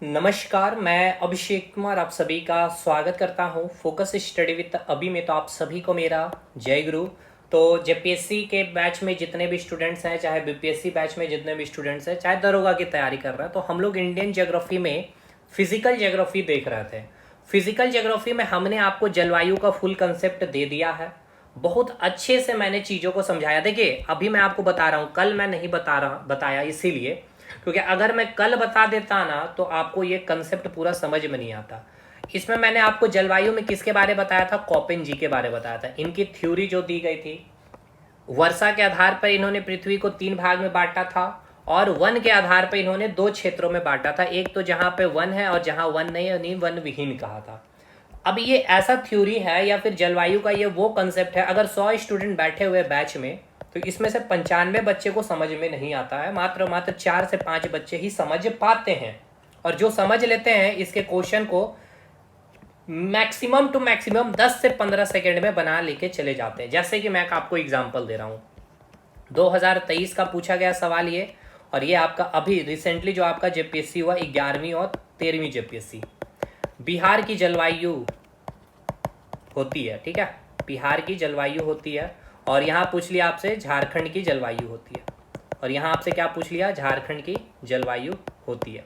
नमस्कार, मैं अभिषेक कुमार आप सभी का स्वागत करता हूं फोकस स्टडी विद अभी में। तो आप सभी को मेरा जय गुरु। तो जेपीएससी के बैच में जितने भी स्टूडेंट्स हैं, चाहे बीपीएससी बैच में जितने भी स्टूडेंट्स हैं, चाहे दरोगा की तैयारी कर रहे हैं, तो हम लोग इंडियन ज्योग्राफी में फिजिकल ज्योग्राफी देख रहे थे। फिजिकल ज्योग्राफी में हमने आपको जलवायु का फुल कंसेप्ट दे दिया है। बहुत अच्छे से मैंने चीज़ों को समझाया। देखिए, अभी मैं आपको बता रहा हूँ, कल मैं नहीं बताया इसीलिए क्योंकि अगर मैं कल बता देता ना तो आपको ये कंसेप्ट पूरा समझ में नहीं आता। इसमें मैंने आपको जलवायु में किसके बारे में बताया था? कॉपेन जी के बारे में बताया था। इनकी थ्योरी जो दी गई थी, वर्षा के आधार पर इन्होंने पृथ्वी को 3 भाग में बांटा था और वन के आधार पर इन्होंने 2 क्षेत्रों में बांटा था। एक तो जहां पे वन है और जहां वन नहीं, यानी वन विहीन कहा था। अब ये ऐसा थ्योरी है या फिर जलवायु का ये वो कंसेप्ट है, अगर 100 स्टूडेंट बैठे हुए बैच में तो इसमें से 95 बच्चे को समझ में नहीं आता है। मात्र 4 से 5 बच्चे ही समझ पाते हैं, और जो समझ लेते हैं इसके क्वेश्चन को मैक्सिमम टू मैक्सिमम 10 से 15 सेकेंड में बना लेके चले जाते हैं। जैसे कि मैं आपको एग्जांपल दे रहा हूँ, 2023 का पूछा गया सवाल ये, और ये आपका अभी रिसेंटली जो आपका जेपीएससी हुआ 11वीं और 13वीं जेपीएससी। बिहार की जलवायु होती है, ठीक है, बिहार की जलवायु होती है। और यहाँ पूछ लिया आपसे झारखंड की जलवायु होती है, और यहाँ आपसे क्या पूछ लिया? झारखंड की जलवायु होती है।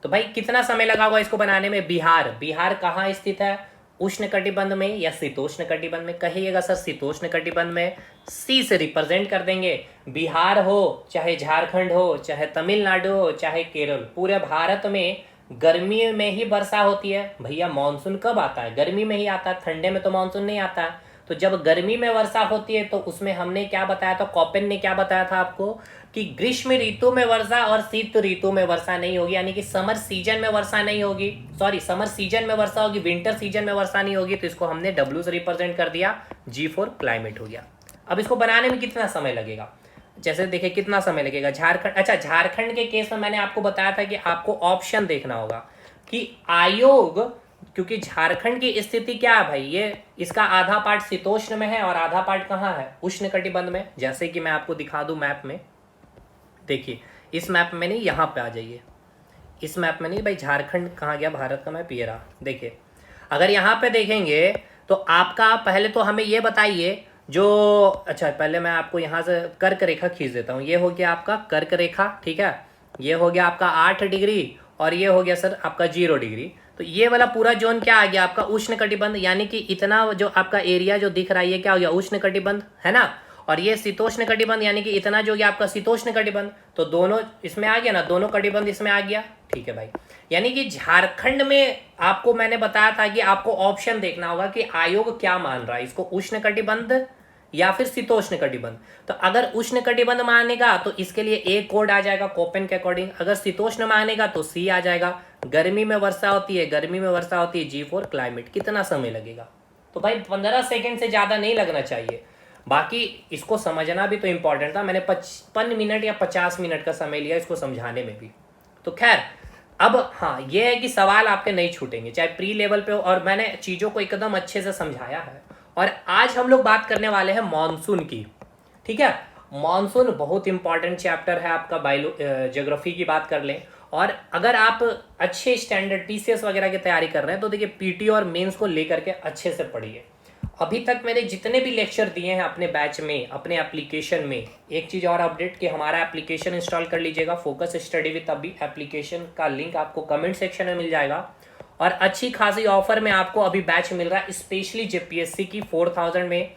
तो भाई कितना समय लगा होगा इसको बनाने में? बिहार कहाँ स्थित है? उष्ण कटिबंध में या शीतोष्ण कटिबंध में? कहिएगा सर शीतोष्ण कटिबंध में। सी से रिप्रेजेंट कर देंगे। बिहार हो, चाहे झारखंड हो, चाहे तमिलनाडु हो, चाहे केरल, पूरे भारत में गर्मी में ही वर्षा होती है। भैया मानसून कब आता है? गर्मी में ही आता है, ठंडे में तो मानसून नहीं आता है। तो जब गर्मी में वर्षा होती है तो उसमें हमने क्या बताया था? कॉपेन ने क्या बताया था आपको कि ग्रीष्म ऋतु में वर्षा और शीत ऋतु में वर्षा नहीं होगी, यानी कि समर सीजन में वर्षा नहीं होगी। सॉरी, समर सीजन में वर्षा होगी, विंटर सीजन में वर्षा नहीं होगी। तो इसको हमने डब्ल्यू से रिप्रेजेंट कर दिया, जी फॉर क्लाइमेट हो गया। अब इसको बनाने में कितना समय लगेगा? जैसे देखिए कितना समय लगेगा। झारखंड, अच्छा झारखंड के केस में मैंने आपको बताया था कि आपको ऑप्शन देखना होगा कि आयोग, क्योंकि झारखंड की स्थिति क्या है भाई, ये इसका आधा पार्ट शीतोष्ण में है और आधा पार्ट कहाँ है? उष्ण कटिबंध में। जैसे कि मैं आपको दिखा दूं मैप में, देखिए इस मैप में नहीं, यहाँ पे आ जाइए। इस मैप में नहीं भाई, झारखंड कहाँ गया? भारत का मैप ये रहा। देखिए अगर यहाँ पे देखेंगे तो आपका, पहले तो हमें ये बताइए जो, अच्छा पहले मैं आपको यहाँ से कर्क रेखा खींच देता हूँ। ये हो गया आपका कर्क रेखा, ठीक है। ये हो गया आपका 8 डिग्री और ये हो गया सर आपका 0 डिग्री। तो ये वाला पूरा जोन क्या आ गया आपका? उष्ण कटिबंध, यानी कि इतना जो आपका एरिया जो दिख रहा है ये क्या हो गया? उष्ण कटिबंध, है ना। और ये शीतोष्ण कटिबंध, यानी कि इतना जो गया आपका शीतोष्ण कटिबंध। तो दोनों इसमें आ गया ना, दोनों कटिबंध इसमें आ गया, ठीक है भाई। यानी कि झारखंड में आपको मैंने बताया था कि आपको ऑप्शन देखना होगा कि आयोग क्या मान रहा है, इसको उष्ण कटिबंध या फिर शीतोष्ण कटिबंध। तो अगर उष्ण कटिबंध मानेगा तो इसके लिए ए कोड आ जाएगा कोपेन के अकॉर्डिंग। अगर शीतोष्ण मानेगा तो सी आ जाएगा। गर्मी में वर्षा होती है, गर्मी में वर्षा होती है, जी फॉर क्लाइमेट। कितना समय लगेगा? तो भाई 15 सेकेंड से ज्यादा नहीं लगना चाहिए। बाकी इसको समझना भी तो इंपॉर्टेंट था। मैंने 55 मिनट या 50 मिनट का समय लिया इसको समझाने में भी। तो खैर, अब हाँ ये है कि सवाल आपके नहीं छूटेंगे, चाहे प्री लेवल पे हो, और मैंने चीज़ों को एकदम अच्छे से समझाया है। और आज हम लोग बात करने वाले हैं मॉनसून की, ठीक है। मॉनसून बहुत इंपॉर्टेंट चैप्टर है आपका। ज्योग्राफी की बात कर लें, और अगर आप अच्छे स्टैंडर्ड टीसीएस वगैरह की तैयारी कर रहे हैं तो देखिए पीटी और मेंस को लेकर के अच्छे से पढ़िए। अभी तक मैंने जितने भी लेक्चर दिए हैं अपने बैच में, अपने एप्लीकेशन में, एक चीज़ और अपडेट कि हमारा एप्लीकेशन इंस्टॉल कर लीजिएगा। फोकस स्टडी विद अभी एप्लीकेशन का लिंक आपको कमेंट सेक्शन में मिल जाएगा। और अच्छी खासी ऑफर में आपको अभी बैच मिल रहा है, स्पेशली जेपीएससी की 4000 में।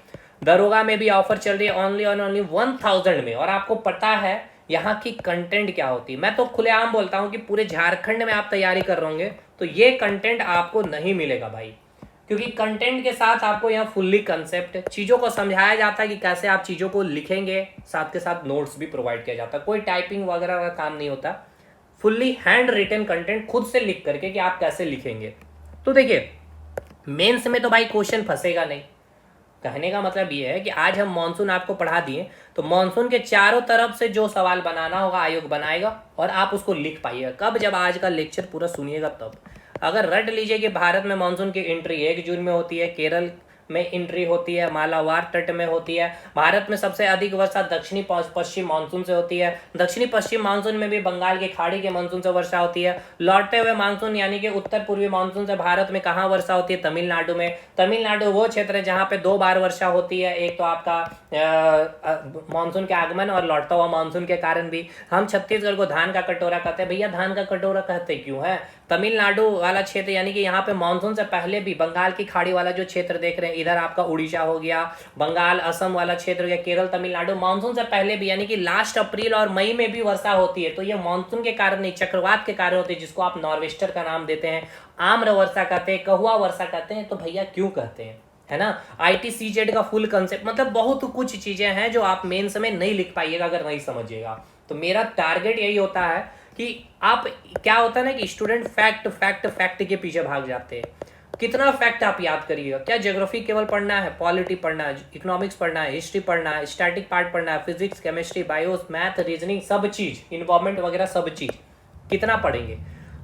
दरोगा में भी ऑफर चल रही है ओनली ऑन ओनली 1000 में। और आपको पता है यहाँ की कंटेंट क्या होती है। मैं तो खुलेआम बोलता हूँ कि पूरे झारखंड में आप तैयारी कर रहे होंगे तो ये कंटेंट आपको नहीं मिलेगा भाई, क्योंकि कंटेंट के साथ आपको यहाँ फुल्ली कंसेप्ट चीज़ों को समझाया जाता है कि कैसे आप चीज़ों को लिखेंगे, साथ के साथ नोट्स भी प्रोवाइड किया जाता है। कोई टाइपिंग वगैरह का काम नहीं होता, फुल्ली हैंड रिटन कंटेंट खुद से लिख करके कि आप कैसे लिखेंगे। तो देखिए मेंस में तो भाई क्वेश्चन फंसेगा नहीं। कहने का मतलब ये है कि आज हम मॉनसून आपको पढ़ा दिए तो मॉनसून के चारों तरफ से जो सवाल बनाना होगा आयोग बनाएगा और आप उसको लिख पाइएगा। कब? जब आज का लेक्चर पूरा सुनिएगा तब। अगर रट लीजिए कि भारत में मानसून की एंट्री 1 जून में होती है, केरल में एंट्री होती है, मालाबार तट में होती है। भारत में सबसे अधिक वर्षा दक्षिणी पश्चिम मानसून से होती है। दक्षिणी पश्चिम मानसून में भी बंगाल की खाड़ी के मानसून से वर्षा होती है। लौटते हुए मानसून यानी कि उत्तर पूर्वी मानसून से भारत में कहाँ वर्षा होती है? तमिलनाडु में। तमिलनाडु वो क्षेत्र है जहाँ पे 2 बार वर्षा होती है, एक तो आपका मानसून के आगमन और लौटता हुआ मानसून के कारण भी। हम छत्तीसगढ़ को धान का कटोरा कहते हैं। भैया धान का कटोरा कहते क्यों है? तमिलनाडु वाला क्षेत्र यानी कि यहाँ पे मानसून से पहले भी बंगाल की खाड़ी वाला जो क्षेत्र देख रहे हैं, इधर आपका उड़ीसा हो गया, बंगाल असम वाला क्षेत्र हो गया, केरल तमिलनाडु, मानसून से पहले भी यानी कि लास्ट अप्रैल और मई में भी वर्षा होती है। तो ये मानसून के कारण नहीं, चक्रवात के कारण होती है, जिसको आप नॉर्वेस्टर का नाम देते हैं, आम्र वर्षा कहते हैं, कहुआ वर्षा कहते हैं। तो भैया क्यों कहते हैं, है ना? ITCZ का फुल कंसेप्ट, मतलब बहुत कुछ चीजें हैं जो आप मेंस में नहीं लिख पाइएगा अगर नहीं समझिएगा। तो मेरा टारगेट यही होता है कि आप, क्या होता है ना कि स्टूडेंट फैक्ट फैक्ट फैक्ट के पीछे भाग जाते हैं। कितना फैक्ट आप याद करिएगा? क्या ज्योग्राफी केवल पढ़ना है? पॉलिटी पढ़ना है, इकोनॉमिक्स पढ़ना है, हिस्ट्री पढ़ना है, स्टैटिक पार्ट पढ़ना है, physics, chemistry, BIOS, math, reasoning, सब चीज, इन्वायरमेंट वगैरह सब चीज कितना पढ़ेंगे?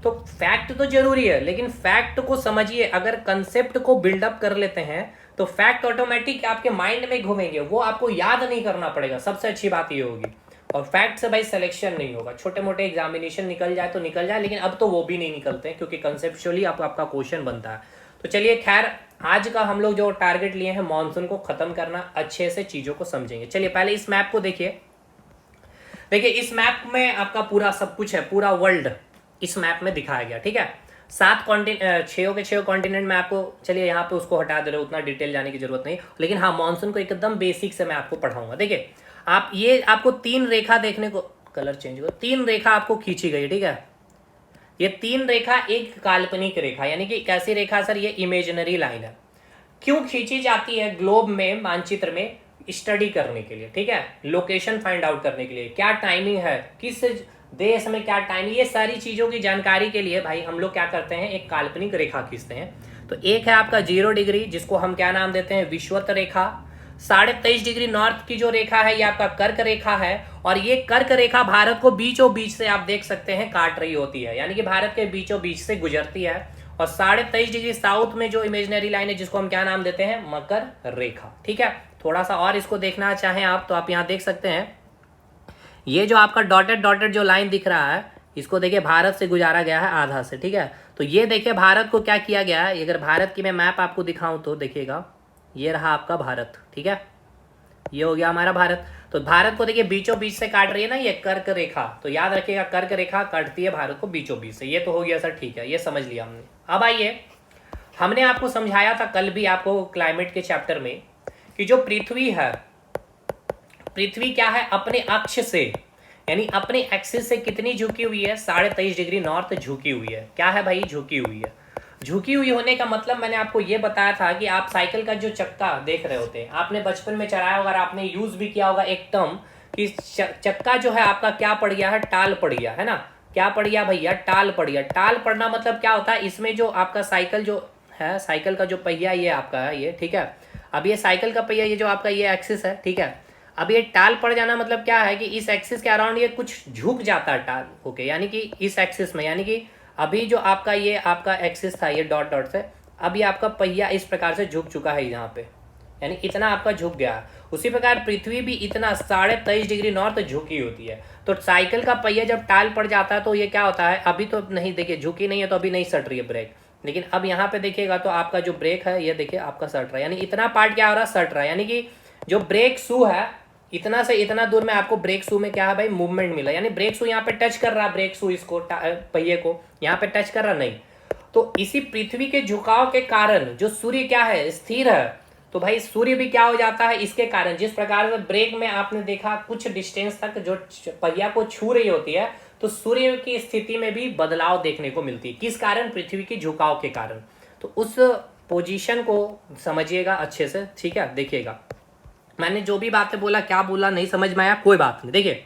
तो फैक्ट तो जरूरी है, लेकिन फैक्ट को समझिए। अगर कंसेप्ट को बिल्डअप कर लेते हैं तो फैक्ट ऑटोमेटिक आपके माइंड में घूमेंगे, वो आपको याद नहीं करना पड़ेगा। सबसे अच्छी बात ये होगी। और फैक्ट से भाई सिलेक्शन नहीं होगा। छोटे मोटे एग्जामिनेशन निकल जाए तो निकल जाए, लेकिन अब तो वो भी नहीं निकलते हैं, क्योंकि कंसेप्चुअली आपका क्वेश्चन बनता है। तो चलिए खैर, आज का हम लोग जो टारगेट लिए हैं मानसून को खत्म करना, अच्छे से चीजों को समझेंगे। चलिए पहले इस मैप को देखिए। देखिए इस मैप में आपका पूरा सब कुछ है, पूरा वर्ल्ड इस मैप में दिखाया गया, ठीक है। 7 कॉन्टिनेंट, 6 के 6 कॉन्टिनेंट में आपको, चलिए यहाँ पे उसको हटा दे रहे, उतना डिटेल जाने की जरूरत नहीं, लेकिन हाँ मानसून को एकदम बेसिक से मैं आपको पढ़ाऊंगा। देखिए आप, ये आपको 3 रेखा देखने को, कलर चेंज करो, 3 रेखा आपको खींची गई, ठीक है। ये 3 रेखा एक काल्पनिक रेखा, यानी कि कैसी रेखा सर? ये इमेजिनरी लाइन है। क्यों खींची जाती है? ग्लोब में, मानचित्र में स्टडी करने के लिए, ठीक है, लोकेशन फाइंड आउट करने के लिए, क्या टाइमिंग है, किस देश में क्या टाइम, ये सारी चीजों की जानकारी के लिए भाई हम लोग क्या करते हैं, एक काल्पनिक रेखा खींचते हैं। तो एक है आपका 0 डिग्री, जिसको हम क्या नाम देते हैं? विषुवत रेखा। 23.5 डिग्री नॉर्थ की जो रेखा है ये आपका कर्क रेखा है, और ये कर्क रेखा भारत को बीचों बीच से आप देख सकते हैं काट रही होती है, यानी कि भारत के बीचों बीच से गुजरती है। और 23.5 डिग्री साउथ में जो इमेजिनरी लाइन है, जिसको हम क्या नाम देते हैं? मकर रेखा, ठीक है। थोड़ा सा और इसको देखना चाहें आप तो आप यहाँ देख सकते हैं, ये जो आपका डॉटेड डॉटेड जो लाइन दिख रहा है, इसको देखिए भारत से गुजारा गया है आधा से, ठीक है। तो ये देखिए भारत को क्या किया गया है, अगर भारत की मैं मैप आपको दिखाऊं तो देखिएगा, ये रहा आपका भारत, ठीक है, ये हो गया हमारा भारत। तो भारत को देखिए बीचों बीच से काट रही है ना ये कर्क रेखा, तो याद रखिएगा कर्क रेखा काटती है भारत को बीचों बीच से। ये तो हो गया सर, ठीक है, ये समझ लिया हमने। अब आइए, हमने आपको समझाया था कल भी आपको क्लाइमेट के चैप्टर में कि जो पृथ्वी है, पृथ्वी क्या है? अपने अक्ष से, यानी अपने एक्सिस से कितनी झुकी हुई है? 23.5 डिग्री नॉर्थ झुकी हुई है। क्या है भाई? झुकी हुई है। झुकी हुई होने का मतलब मैंने आपको ये बताया था कि आप साइकिल का जो चक्का देख रहे होते हैं, आपने बचपन में चलाया होगा, आपने यूज भी किया होगा एक टर्म कि चक्का जो है आपका क्या पड़ गया है? टाल पड़ गया है ना। क्या पड़ गया भैया? टाल पड़ गया। टाल पड़ना मतलब क्या होता है? इसमें जो आपका साइकिल जो है, साइकिल का जो पहिया ये आपका है, ये ठीक है। अब ये साइकिल का पहिया, ये जो आपका ये एक्सिस है, ठीक है। अब ये टाल पड़ जाना मतलब क्या है कि इस एक्सिस के अराउंड ये कुछ झुक जाता है टाल होके, यानी कि इस एक्सिस में, यानी कि अभी जो आपका ये आपका एक्सिस था ये डॉट डॉट से, अब ये आपका पहिया इस प्रकार से झुक चुका है यहाँ पे, यानी इतना आपका झुक गया है। उसी प्रकार पृथ्वी भी इतना 23.5 डिग्री नॉर्थ झुकी होती है। तो साइकिल का पहिया जब टाल पड़ जाता है तो ये क्या होता है? अभी तो नहीं, देखिए झुकी नहीं है तो अभी नहीं सट रही है ब्रेक, लेकिन अब यहाँ पे देखिएगा तो आपका जो ब्रेक है ये देखिए आपका सट रहा है, यानी इतना पार्ट क्या हो रहा है? सट रहा है। यानी कि जो ब्रेक शू है, इतना से इतना दूर में आपको ब्रेक शू में क्या है भाई? मूवमेंट मिला, यानी ब्रेक शू यहाँ पे टच कर रहा, ब्रेक शू इसको पहिए को यहाँ पे टच कर रहा नहीं। तो इसी पृथ्वी के झुकाव के कारण जो सूर्य क्या है? स्थिर है। तो भाई सूर्य भी क्या हो जाता है इसके कारण। जिस प्रकार से ब्रेक में आपने देखा कुछ डिस्टेंस तक जो पहिया को छू रही होती है, तो सूर्य की स्थिति में भी बदलाव देखने को मिलती है। किस कारण? पृथ्वी के झुकाव के कारण। तो उस पोजीशन को समझिएगा अच्छे से, ठीक है। देखिएगा मैंने जो भी बातें बोला, क्या बोला नहीं समझ में आया कोई बात नहीं। देखिए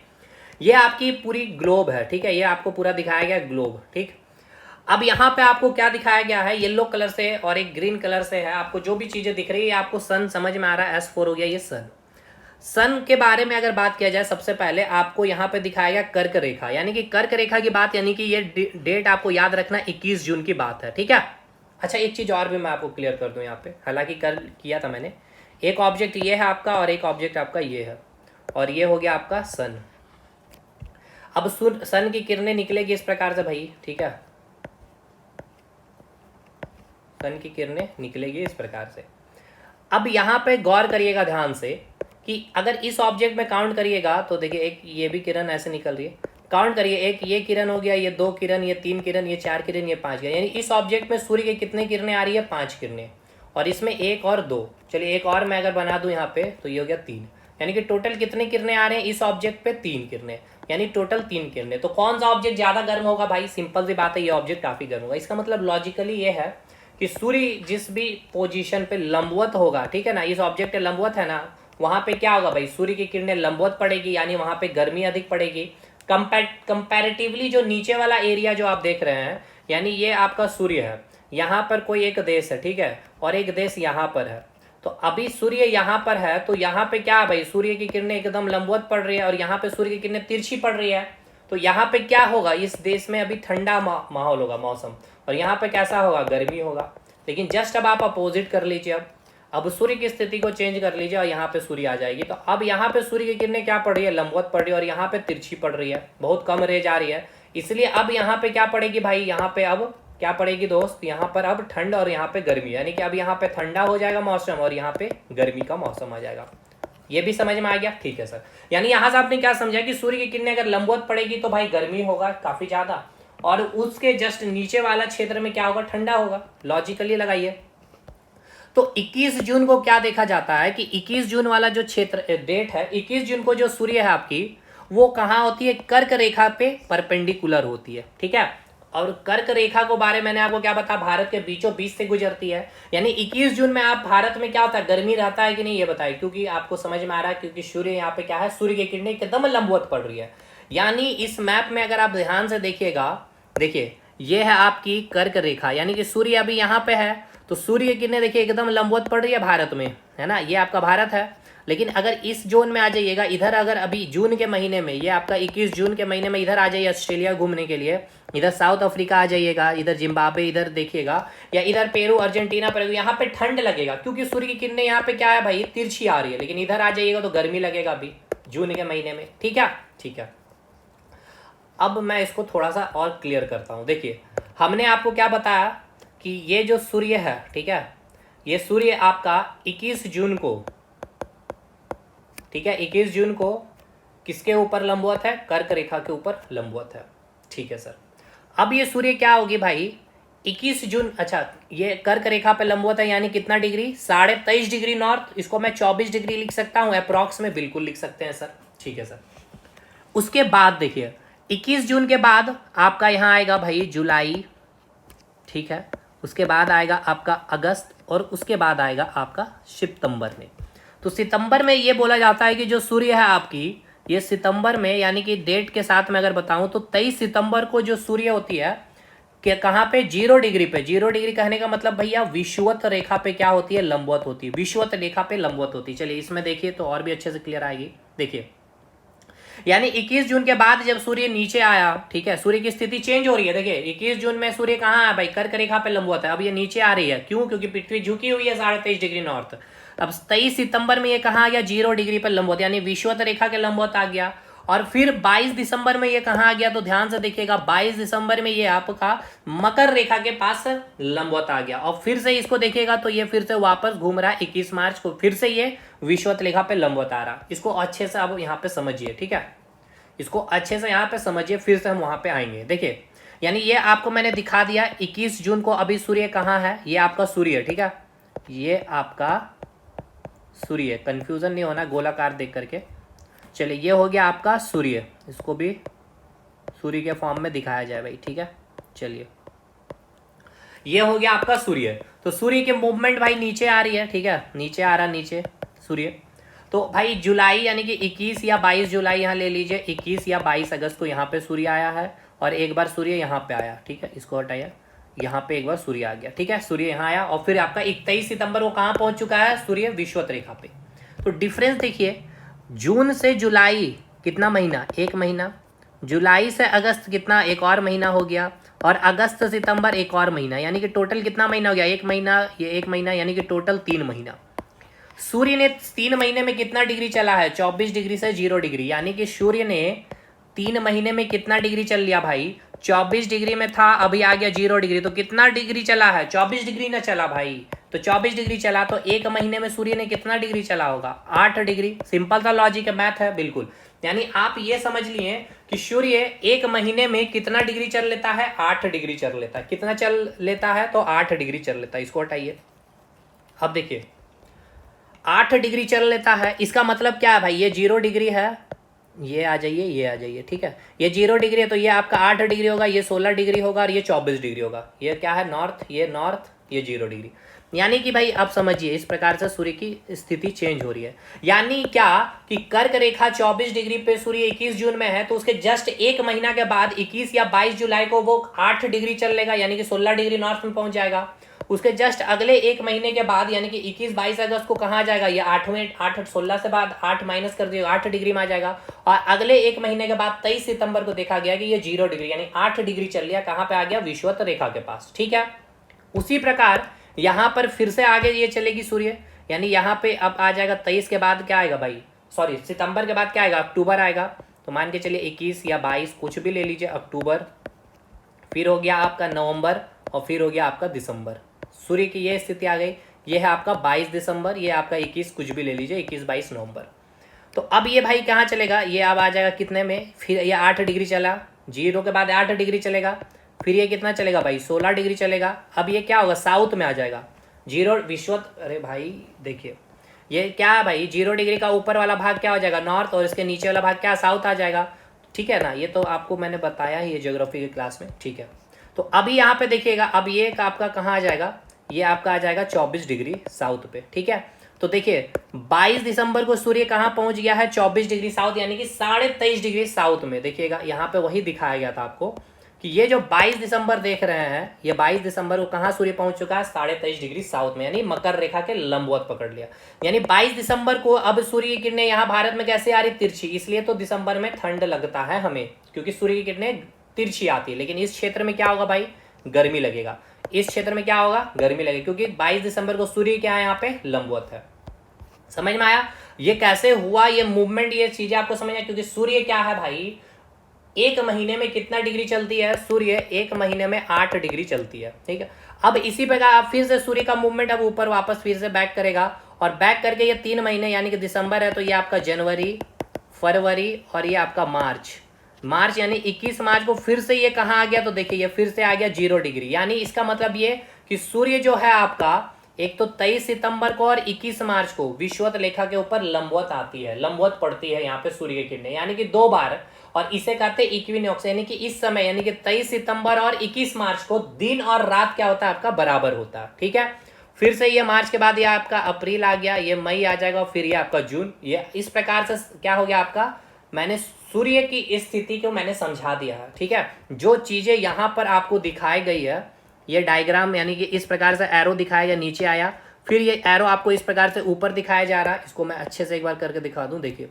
ये आपकी पूरी ग्लोब है, ठीक है, ये आपको पूरा दिखाया गया ग्लोब, ठीक। अब यहाँ पे आपको क्या दिखाया गया है? येलो कलर से और एक ग्रीन कलर से है। आपको जो भी चीजें दिख रही है, आपको सन समझ में आ रहा है, S4 हो गया ये सन। सन के बारे में अगर बात किया जाए, सबसे पहले आपको यहाँ पे दिखाया गया कर्क रेखा, यानी कि कर्क रेखा की बात, यानी कि ये डेट आपको याद रखना 21 जून की बात है, ठीक है। अच्छा एक चीज़ और भी मैं आपको क्लियर कर दूं यहाँ पे, हालांकि कल किया था मैंने। एक ऑब्जेक्ट ये है आपका और एक ऑब्जेक्ट आपका ये है, और ये हो गया आपका सन। अब सन की किरणें निकलेगी इस प्रकार से भाई, ठीक है, सन की किरणें निकलेगी इस प्रकार से। अब यहाँ पे गौर करिएगा ध्यान से कि अगर इस ऑब्जेक्ट में काउंट करिएगा तो देखिए एक ये भी किरण ऐसे निकल रही है, काउंट करिए, एक ये किरण हो गया, ये 2 किरण, ये 3 किरण, ये 4 किरण, ये 5 किरण, यानी इस ऑब्जेक्ट में सूर्य के कितने किरणें आ रही है, 5 किरणें, और इसमें 1 और 2, चलिए एक और मैं अगर बना दूं यहाँ पे तो ये हो गया 3, यानी कि टोटल कितने किरणें आ रहे हैं इस ऑब्जेक्ट पे, 3 किरणें, यानी टोटल 3 किरणें। तो कौन सा ऑब्जेक्ट ज्यादा गर्म होगा भाई, सिंपल सी बात है, ये ऑब्जेक्ट काफी गर्म होगा। इसका मतलब लॉजिकली ये है कि सूर्य जिस भी पोजीशन पे लंबवत होगा, ठीक है ना, इस ऑब्जेक्ट पे लंबवत है ना, वहां पे क्या होगा भाई, सूर्य की किरणें लंबवत पड़ेगी, यानी वहां पे गर्मी अधिक पड़ेगी। कंपैरेटिवली जो नीचे वाला एरिया जो आप देख रहे हैं, यानी ये आपका सूर्य है, यहाँ पर कोई एक देश है, ठीक है, और एक देश यहाँ पर है, तो अभी सूर्य यहाँ पर है, तो यहाँ पे क्या है भाई, सूर्य की किरणें एकदम लंबवत पड़ रही है और यहाँ पे सूर्य की किरणें तिरछी पड़ रही है, तो यहाँ पे क्या होगा, इस देश में अभी ठंडा माहौल होगा, मौसम, और यहाँ पे कैसा होगा, गर्मी होगा। लेकिन जस्ट अब आप अपोजिट कर लीजिए, अब सूर्य की स्थिति को चेंज कर लीजिए और यहाँ पे सूर्य आ जाएगी, तो अब यहाँ पे सूर्य की किरणें क्या पड़ रही है, लंबवत पड़ रही है, और यहाँ पे तिरछी पड़ रही है, बहुत कम रेज आ रही है, इसलिए अब यहाँ पे क्या पड़ेगी भाई, यहाँ पे अब क्या पड़ेगी दोस्त, यहाँ पर अब ठंड और यहाँ पे गर्मी, यानी कि अब यहाँ पे ठंडा हो जाएगा मौसम और यहाँ पे गर्मी का मौसम आ जाएगा। ये भी समझ में आ गया, ठीक है सर। यानी यहाँ से आपने क्या समझा कि सूर्य की किरणें अगर लंबवत पड़ेगी तो भाई गर्मी होगा काफी ज्यादा, और उसके जस्ट नीचे वाला क्षेत्र में क्या होगा, ठंडा होगा। लॉजिकली लगाइए। तो 21 जून को क्या देखा जाता है कि 21 जून वाला जो क्षेत्र डेट है, 21 जून को जो सूर्य है आपकी, वो कहाँ होती है, कर्क रेखा पे परपेंडिकुलर होती है, ठीक है। और कर्क रेखा को बारे मैंने आपको क्या बताया, भारत के बीचों बीच से गुजरती है, यानी 21 जून में आप भारत में क्या होता है, गर्मी रहता है कि नहीं ये बताइए, क्योंकि आपको समझ में आ रहा है, क्योंकि सूर्य यहाँ पे क्या है, सूर्य की किरणें एकदम लंबवत पड़ रही है। यानी इस मैप में अगर आप ध्यान से देखिएगा, देखिए ये है आपकी कर्क रेखा, यानी कि सूर्य अभी यहाँ पे है, तो सूर्य की किरणें देखिए एकदम लंबवत पड़ रही है भारत में, है ना, ये आपका भारत है। लेकिन अगर इस जोन में आ जाइएगा इधर, अगर अभी जून के महीने में, ये आपका 21 जून के महीने में इधर आ जाइए ऑस्ट्रेलिया घूमने के लिए, इधर साउथ अफ्रीका आ जाइएगा, इधर जिम्बाब्वे इधर देखिएगा, या इधर पेरू अर्जेंटीना पर, यहाँ पे ठंड लगेगा, क्योंकि सूर्य की किरणें यहाँ पे क्या है भाई, तिरछी आ रही है। लेकिन इधर आ जाइएगा तो गर्मी लगेगा अभी जून के महीने में, ठीक है, ठीक है। अब मैं इसको थोड़ा सा और क्लियर करता हूँ। देखिए हमने आपको क्या बताया कि ये जो सूर्य है, ठीक है, ये सूर्य आपका 21 जून को, ठीक है, 21 जून को किसके ऊपर लंबवत है, कर्क रेखा के ऊपर लंबवत है, ठीक है सर। अब ये सूर्य क्या होगी भाई, 21 जून, अच्छा ये कर्क रेखा पे लंबवत है, यानी कितना डिग्री, 23.5 डिग्री नॉर्थ, इसको मैं 24 डिग्री लिख सकता हूँ अप्रॉक्स में, बिल्कुल लिख सकते हैं सर, ठीक है सर। उसके बाद देखिए 21 जून के बाद आपका यहाँ आएगा भाई जुलाई, ठीक है, उसके बाद आएगा आपका अगस्त, और उसके बाद आएगा आपका सितंबर में। तो सितंबर में ये बोला जाता है कि जो सूर्य है आपकी, ये सितंबर में, यानी कि डेट के साथ में अगर बताऊं तो 23 सितंबर को जो सूर्य होती है कि कहाँ पे, 0 डिग्री पे, 0 डिग्री कहने का मतलब भैया विषुवत रेखा पे क्या होती है, लंबवत होती है, विषुवत रेखा पे लंबवत होती है। चलिए इसमें देखिए तो और भी अच्छे से क्लियर आएगी। देखिए यानी 21 जून के बाद जब सूर्य नीचे आया, ठीक है, सूर्य की स्थिति चेंज हो रही है। देखिए 21 जून में सूर्य कहाँ है भाई, कर्क रेखा पे लंबवत है, अब ये नीचे आ रही है, क्यों, क्योंकि पृथ्वी झुकी हुई है 23.5 डिग्री नॉर्थ। अब 23 सितंबर में ये कहाँ आ गया, 0 डिग्री पर लंबवत, यानी विषुवत रेखा के लंबवत आ गया। और फिर 22 दिसंबर में ये कहाँ आ गया, तो ध्यान से देखिएगा 22 दिसंबर में ये आपका मकर रेखा के पास लंबवत आ गया, और फिर से इसको देखिएगा तो ये फिर से वापस घूम रहा है, 21 मार्च को फिर से ये विषुवत रेखा पे लंबवत आ रहा। इसको अच्छे से अब यहाँ पे समझिए, ठीक है, इसको अच्छे से यहाँ पे समझिए, फिर से हम वहां पे आएंगे। देखिए यानी ये आपको मैंने दिखा दिया 21 जून को अभी सूर्य कहाँ है, ये आपका सूर्य, ठीक है, ये आपका सूर्य, कंफ्यूजन नहीं होना गोलाकार देख करके। चलिए ये हो गया आपका सूर्य, इसको भी सूर्य के फॉर्म में दिखाया जाए भाई, ठीक है। चलिए ये हो गया आपका सूर्य। तो सूर्य की मूवमेंट भाई नीचे आ रही है, ठीक है, नीचे आ रहा नीचे सूर्य। तो भाई जुलाई यानी कि 21 या 22 जुलाई यहाँ ले लीजिए, 21 या 22 अगस्त को यहाँ पे सूर्य आया है, और एक बार सूर्य यहाँ पे आया, ठीक है, इसको हटाइए, यहाँ पे एक बार सूर्य आ गया, ठीक है, सूर्य यहाँ आया, और फिर आपका 23 सितंबर को कहाँ पहुंच चुका है सूर्य, विषुवत रेखा पे। तो डिफरेंस देखिए, जून से जुलाई कितना महीना, 1 महीना, जुलाई से अगस्त कितना, एक और महीना हो गया, और अगस्त सितंबर एक और महीना, यानी कि टोटल कितना महीना हो गया, एक महीना, ये एक महीना, यानी कि टोटल 3 महीना। सूर्य ने 3 महीने में कितना डिग्री चला है, 24 डिग्री से 0 डिग्री, यानी कि सूर्य ने 3 महीने में कितना डिग्री चल लिया भाई, 24 डिग्री में था, अभी आ गया 0 डिग्री, तो कितना डिग्री चला है, 24 डिग्री ना चला भाई, तो 24 डिग्री चला, तो एक महीने में सूर्य ने कितना डिग्री चला होगा, 8 डिग्री। सिंपल सा लॉजिक है, मैथ है बिल्कुल। यानी आप ये समझ लिए कि सूर्य एक महीने में कितना डिग्री चल लेता है, 8 डिग्री चल लेता है। कितना चल लेता है, तो 8 डिग्री चल लेता है। इसको हटाइए, अब देखिए 8 डिग्री चल लेता है, इसका मतलब क्या है भाई, ये 0 डिग्री है, ये आ जाइए, ये आ जाइए, ठीक है, ये 0 डिग्री है, तो ये आपका 8 डिग्री होगा, ये 16 डिग्री होगा, और ये 24 डिग्री होगा। ये क्या है, नॉर्थ, ये नॉर्थ, ये 0 डिग्री। यानी कि भाई अब समझिए, इस प्रकार से सूर्य की स्थिति चेंज हो रही है। यानी क्या कि कर्क रेखा 24 डिग्री पे सूर्य 21 जून में है, तो उसके जस्ट एक महीना के बाद 21 या 22 जुलाई को वो 8 डिग्री चल लेगा, यानी कि 16 डिग्री नॉर्थ में पहुंच जाएगा। उसके जस्ट अगले एक महीने के बाद, यानी कि 21-22 अगस्त को कहाँ आ जाएगा, ये 8 16 से बाद 8 माइनस कर दिएगा, 8 डिग्री में आ जाएगा। और अगले एक महीने के बाद 23 सितंबर को देखा गया कि ये 0 डिग्री, यानी 8 डिग्री चल लिया, कहाँ पे आ गया, विषुवत रेखा के पास, ठीक है। उसी प्रकार यहाँ पर फिर से आगे ये चलेगी सूर्य, यानी यहाँ पे अब आ जाएगा 23 के बाद क्या आएगा भाई, सॉरी सितंबर के बाद क्या आएगा, अक्टूबर आएगा। तो मान के चलिए 21 या 22 कुछ भी ले लीजिए, अक्टूबर, फिर हो गया आपका नवंबर, और फिर हो गया आपका दिसंबर। सूर्य की ये स्थिति आ गई, ये है आपका 22 दिसंबर, ये आपका 21 कुछ भी ले लीजिए, 21-22 नवंबर। तो अब ये भाई कहाँ चलेगा, ये अब आ जाएगा कितने में, फिर ये 8 डिग्री चला, 0 के बाद 8 डिग्री चलेगा, फिर ये कितना चलेगा भाई, 16 डिग्री चलेगा। अब ये क्या होगा, साउथ में आ जाएगा, 0 विषुवत, अरे भाई देखिए ये क्या है भाई, 0 डिग्री का ऊपर वाला भाग क्या हो जाएगा, नॉर्थ, और इसके नीचे वाला भाग क्या, साउथ आ जाएगा, ठीक है ना। ये तो आपको मैंने बताया ही है ज्योग्राफी की क्लास में, ठीक है। तो अभी यहाँ पे देखिएगा, अब ये आपका कहाँ आ जाएगा, ये आपका आ जाएगा 24 डिग्री साउथ पे, ठीक है। तो देखिए 22 दिसंबर को सूर्य कहाँ पहुंच गया है, 24 डिग्री साउथ, यानी कि 23.5 डिग्री साउथ में। देखिएगा यहाँ पे वही दिखाया गया था आपको कि ये जो 22 दिसंबर देख रहे हैं, ये 22 दिसंबर को कहाँ सूर्य पहुंच चुका है, 23.5 डिग्री साउथ में, यानी मकर रेखा के लंबवत पकड़ लिया। यानी 22 दिसंबर को अब सूर्य की किरणें यहाँ भारत में कैसे आ रही, तिरछी, इसलिए तो दिसंबर में ठंड लगता है हमें, क्योंकि सूर्य की किरणें तिरछी आती है। लेकिन इस क्षेत्र में क्या होगा भाई, गर्मी लगेगा, इस क्षेत्र में क्या होगा, गर्मी लगेगी, क्योंकि 22 दिसंबर को सूर्य क्या है यहाँ पे, लंबवत है। समझ में आया ये कैसे हुआ, ये मूवमेंट, ये चीजें आपको समझ आया, क्योंकि सूर्य क्या है भाई, एक महीने में कितना डिग्री चलती है, सूर्य एक महीने में 8 डिग्री चलती है, ठीक है। अब इसी प्रकार आप फिर से सूर्य का मूवमेंट अब ऊपर वापस फिर से बैक करेगा, और बैक करके ये 3 महीने, यानी कि दिसंबर है, तो ये आपका जनवरी, फरवरी, और ये आपका मार्च, यानी 21 मार्च को फिर से ये कहाँ आ गया, तो देखिए ये फिर से आ गया 0 डिग्री। यानी इसका मतलब ये कि सूर्य जो है आपका, एक तो 23 सितंबर को और 21 मार्च को विषुवत रेखा के ऊपर लंबवत आती है, लंबवत पड़ती है यहाँ पे सूर्य की किरणें, यानी कि 2 बार, और इसे कहते हैं इक्विनॉक्स, यानी कि इस समय, यानी कि 23 सितंबर और 21 मार्च को दिन और रात क्या होता है आपका, बराबर होता है, ठीक है। फिर से ये मार्च के बाद ये आपका अप्रैल आ गया, ये मई आ जाएगा, फिर ये आपका जून। ये इस प्रकार से क्या हो गया आपका, मैंने सूर्य की स्थिति को मैंने समझा दिया है, ठीक है। जो चीजें यहाँ पर आपको दिखाई गई है, ये डायग्राम, यानी कि इस प्रकार से एरो दिखाया गया, नीचे आया, फिर ये एरो आपको इस प्रकार से ऊपर दिखाया जा रहा है। इसको मैं अच्छे से एक बार करके दिखा दूं, देखिए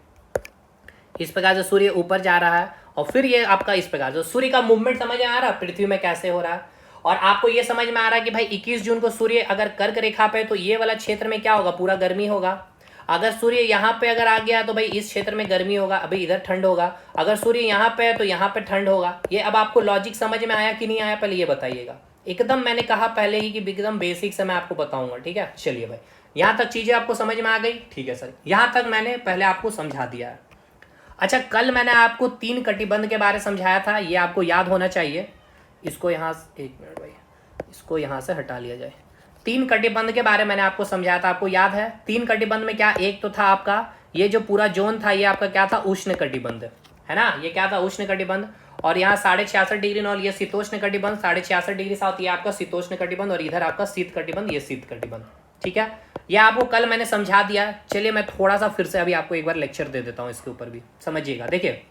इस प्रकार से सूर्य ऊपर जा रहा है, और फिर ये आपका इस प्रकार से सूर्य का मूवमेंट समझ में आ रहा है, पृथ्वी में कैसे हो रहा है। और आपको ये समझ में आ रहा है कि भाई 21 जून को सूर्य अगर कर्क रेखा पे, तो ये वाला क्षेत्र में क्या होगा, पूरा गर्मी होगा। अगर सूर्य यहाँ पे अगर आ गया, तो भाई इस क्षेत्र में गर्मी होगा, अभी इधर ठंड होगा। अगर सूर्य यहाँ पे है, तो यहाँ पे ठंड होगा। ये अब आपको लॉजिक समझ में आया कि नहीं आया, पहले ये बताइएगा। एकदम मैंने कहा पहले ही कि एकदम बेसिक से मैं आपको बताऊंगा, ठीक है। चलिए भाई, यहाँ तक चीजें आपको समझ में आ गई, ठीक है सर, यहाँ तक मैंने पहले आपको समझा दिया है। अच्छा, कल मैंने आपको 3 कटिबंध के बारे में समझाया था, ये आपको याद होना चाहिए। इसको यहाँ, एक मिनट भाई, इसको यहाँ से हटा लिया जाए। 3 कटिबंध के बारे में मैंने आपको समझाया था, आपको याद है। 3 कटिबंध में क्या, एक तो था आपका ये जो पूरा जोन था, ये आपका क्या था, उष्ण कटिबंध, है ना, ये क्या था, उष्ण कटिबंध। और यहाँ 66.5 डिग्री नॉर्थ, ये शीतोष्ण कटिबंध, 66.5 डिग्री साउथ, ये आपका शीतोष्ण कटिबंध, और इधर आपका शीत कटिबंध, ये शीत कटिबंध, ठीक है। ये आपको कल मैंने समझा दिया। चलिए मैं थोड़ा सा फिर से अभी आपको एक बार लेक्चर दे देता हूँ इसके ऊपर भी, समझिएगा। देखिए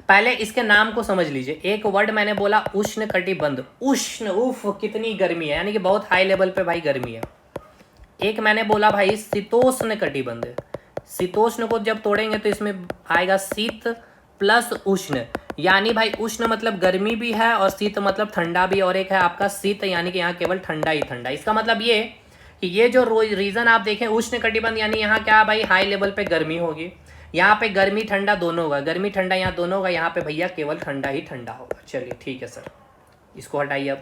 पहले इसके नाम को समझ लीजिए। एक वर्ड मैंने बोला उष्ण कटिबंध, उष्ण, उफ कितनी गर्मी है, यानी कि बहुत हाई लेवल पे भाई गर्मी है। एक मैंने बोला भाई शीतोष्ण कटिबंध, शीतोष्ण को जब तोड़ेंगे तो इसमें आएगा शीत प्लस उष्ण, यानी भाई उष्ण मतलब गर्मी भी है और शीत मतलब ठंडा भी, और एक है आपका शीत यानी कि यहाँ केवल ठंडा ही ठंडा। इसका मतलब ये कि ये जो रीजन आप देखें उष्ण कटिबंध यानी यहाँ क्या भाई हाई लेवल पे गर्मी होगी, यहाँ पे गर्मी ठंडा दोनों होगा, गर्मी ठंडा यहाँ दोनों होगा, यहाँ पे भैया केवल ठंडा ही ठंडा होगा। चलिए ठीक है सर, इसको हटाइए।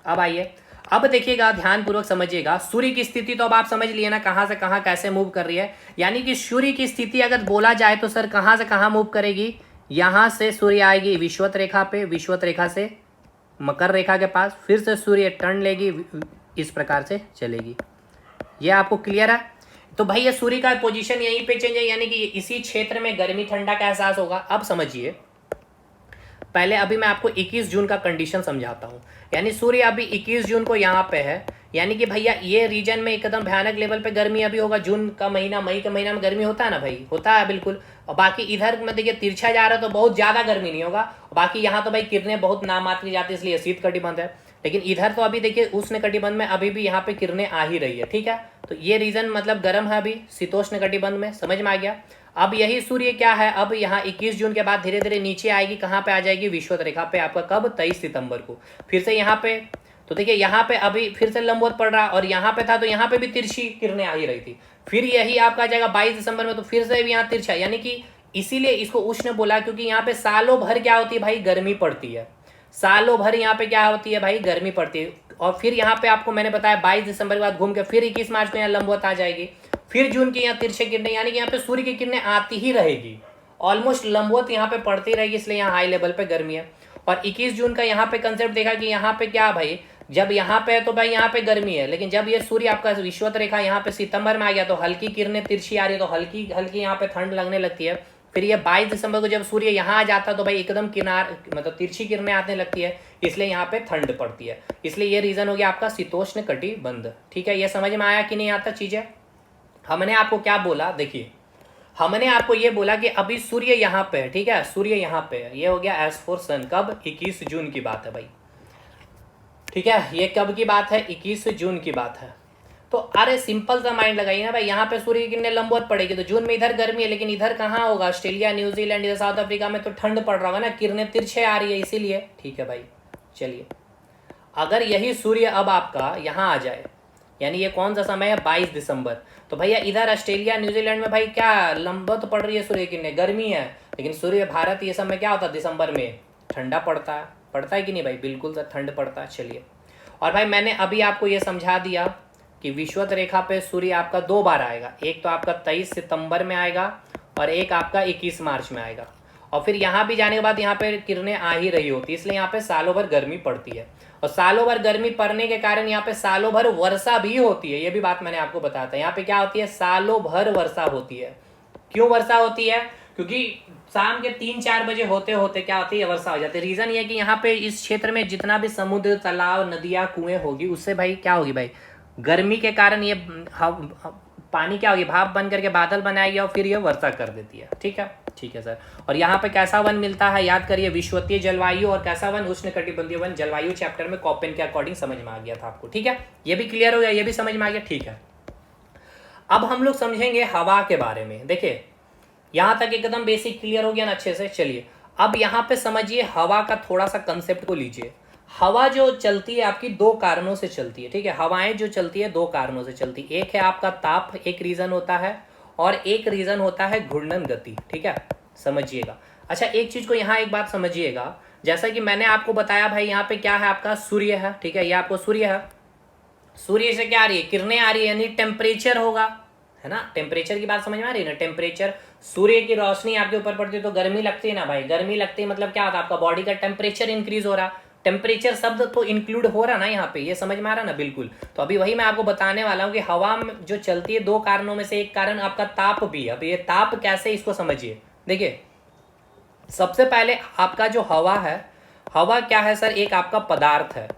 अब आइए, अब देखिएगा ध्यानपूर्वक समझिएगा, सूर्य की स्थिति तो अब आप समझ लिए ना कहाँ से कहाँ कैसे मूव कर रही है। यानी कि सूर्य की स्थिति अगर बोला जाए तो सर कहाँ से कहाँ मूव करेगी, यहाँ से सूर्य आएगी विषुवत रेखा पे, विषुवत रेखा से मकर रेखा के पास, फिर से सूर्य टर्न लेगी, इस प्रकार से चलेगी। ये आपको क्लियर है। तो भाई ये सूर्य का पोजीशन यहीं पे चेंज है, यानी कि इसी क्षेत्र में गर्मी ठंडा का एहसास होगा। अब समझिए, पहले अभी मैं आपको 21 जून का कंडीशन समझाता हूँ। यानी सूर्य अभी 21 जून को यहाँ पे है, यानी कि भैया ये रीजन में एकदम भयानक लेवल पे गर्मी अभी होगा। जून का महीना, मई के महीना में गर्मी होता है ना भाई, होता है बिल्कुल। और बाकी इधर में देखिए तिरछा जा रहा है तो बहुत ज़्यादा गर्मी नहीं होगा। बाकी यहाँ तो भाई किरणें बहुत नाम मात्र की जाती है, इसलिए शीत कटिबंध है। लेकिन इधर तो अभी देखिए उष्ण कटिबंध में अभी भी यहाँ पे किरणें आ ही रही है, ठीक है। तो ये रीजन मतलब गर्म है अभी शीतोष्ण कटिबंध में, समझ में आ गया। अब यही सूर्य क्या है, अब यहाँ 21 जून के बाद धीरे धीरे नीचे आएगी, कहाँ पे आ जाएगी, विषुवत रेखा पे आपका कब, 23 सितंबर को। फिर से यहाँ पे, तो देखिए यहाँ पे अभी फिर से लंबवत पड़ रहा, और यहाँ पे था तो यहाँ पे भी तिरछी किरणें आ ही रही थी। फिर यही आपका आ जाएगा 22 दिसंबर में, तो फिर से भी यहाँ तिरछा, यानी कि इसीलिए इसको उष्ण बोला, क्योंकि यहाँ पे सालों भर क्या होती है भाई, गर्मी पड़ती है। सालों भर यहाँ पे क्या होती है भाई, गर्मी पड़ती है। और फिर यहाँ पे आपको मैंने बताया 22 दिसंबर के बाद घूम के फिर 21 मार्च को यहाँ लंबवत आ जाएगी, फिर जून की यहाँ तिरछे किरणें, यानी कि यहाँ पे सूर्य की किरणें आती ही रहेगी, ऑलमोस्ट लंबवत यहाँ पे पड़ती रहेगी, इसलिए यहाँ हाई लेवल पे गर्मी है। और 21 जून का यहाँ पे कंसेप्ट देखा कि यहाँ पे क्या भाई, जब यहाँ पे है तो भाई यहाँ पे गर्मी है, लेकिन जब ये सूर्य आपका विषुवत रेखा यहाँ पे सितंबर में आ गया तो हल्की किरणें तिरछी आ रही है, तो हल्की हल्की यहाँ पे ठंड लगने लगती है। फिर ये 22 दिसंबर को जब सूर्य यहाँ आ जाता है तो भाई एकदम किनार मतलब तिरछी किरणें आने लगती है, इसलिए यहाँ पे ठंड पड़ती है। इसलिए ये रीजन हो गया आपका शीतोष्ण कटिबंध, ठीक है। ये समझ में आया कि नहीं आता चीजें। हमने आपको क्या बोला, देखिए हमने आपको ये बोला कि अभी सूर्य यहाँ पे है, ठीक है, सूर्य यहाँ पे है, ये हो गया एज फॉर सन, कब, 21 जून की बात है भाई, ठीक है। ये कब की बात है, 21 जून की बात है। तो अरे सिंपल सा माइंड लगाइए ना भाई, यहाँ पे सूर्य की किरणें लंबवत पड़ेगी तो जून में इधर गर्मी है, लेकिन इधर कहाँ होगा, ऑस्ट्रेलिया, न्यूजीलैंड, इधर साउथ अफ्रीका में तो ठंड पड़ रहा होगा ना, किरणें तिरछे आ रही है इसीलिए, ठीक है भाई। चलिए, अगर यही सूर्य अब आपका यहाँ आ जाए, यानी ये कौन सा समय है, 22 दिसंबर, तो भैया इधर ऑस्ट्रेलिया, न्यूजीलैंड में भाई क्या लंबवत पड़ रही है सूर्य की किरणें, गर्मी है। लेकिन सूर्य भारत ये समय क्या होता है, दिसंबर में ठंडा पड़ता है कि नहीं भाई, बिल्कुल सर ठंड पड़ता है। चलिए, और भाई मैंने अभी आपको ये समझा दिया कि विषुवत रेखा पे सूर्य आपका 2 बार आएगा, एक तो आपका 23 सितंबर में आएगा और एक आपका 21 मार्च में आएगा। और फिर यहाँ भी जाने के बाद यहाँ पे किरणें आ ही रही होती है, इसलिए यहाँ पे सालों भर गर्मी पड़ती है। और सालों भर गर्मी पड़ने के कारण यहाँ पे सालों भर वर्षा भी होती है, ये भी बात मैंने आपको बताया था। यहाँ पे क्या होती है, सालों भर वर्षा होती है। क्यों वर्षा होती है, क्योंकि शाम के 3-4 बजे होते होते क्या होती है, वर्षा हो जाती है। रीजन ये है कि यहाँ पे इस क्षेत्र में जितना भी समुद्र, तालाब, नदियाँ, कुएं होगी, उससे भाई क्या होगी भाई, गर्मी के कारण ये पानी क्या होगी, भाप बन करके बादल बनाएगी और फिर ये वर्षा कर देती है, ठीक है। ठीक है सर। और यहाँ पे कैसा वन मिलता है, याद करिए, विषुवतीय जलवायु और कैसा वन, उष्णकटिबंधीय वन। जलवायु चैप्टर में कॉपेन के अकॉर्डिंग समझ में आ गया था आपको, ठीक है। ये भी क्लियर हो गया, ये भी समझ में आ गया, ठीक है। अब हम लोग समझेंगे हवा के बारे में। देखिए यहाँ तक एकदम बेसिक क्लियर हो गया ना अच्छे से। चलिए अब यहाँ पे समझिए हवा का थोड़ा सा कंसेप्ट को लीजिए। हवा जो चलती है आपकी 2 कारणों से चलती है, ठीक है। हवाएं जो चलती है 2 कारणों से चलती है, एक है आपका ताप, एक रीजन होता है, और एक रीजन होता है घूर्णन गति, ठीक है, समझिएगा। अच्छा एक चीज को यहाँ एक बात समझिएगा, जैसा कि मैंने आपको बताया भाई यहाँ पे क्या है, आपका सूर्य है, ठीक है, ये आपको सूर्य है। सूर्य से क्या आ रही है, किरणें आ रही है, यानी टेम्परेचर होगा, है ना। टेम्परेचर की बात समझ में आ रही है ना, टेम्परेचर, सूर्य की रोशनी आपके ऊपर पड़ती है तो गर्मी लगती है ना भाई, गर्मी लगती है मतलब क्या होता है, आपका बॉडी का टेम्परेचर इंक्रीज हो रहा। टेम्परेचर शब्द तो इंक्लूड हो रहा ना यहाँ पे, ये समझ में आ रहा ना, बिल्कुल। तो अभी वही मैं आपको बताने वाला हूँ कि हवा जो चलती है 2 कारणों में से एक कारण आपका ताप भी है। अब ये ताप कैसे, इसको समझिए। देखिए सबसे पहले आपका जो हवा है, हवा क्या है सर, एक आपका पदार्थ है।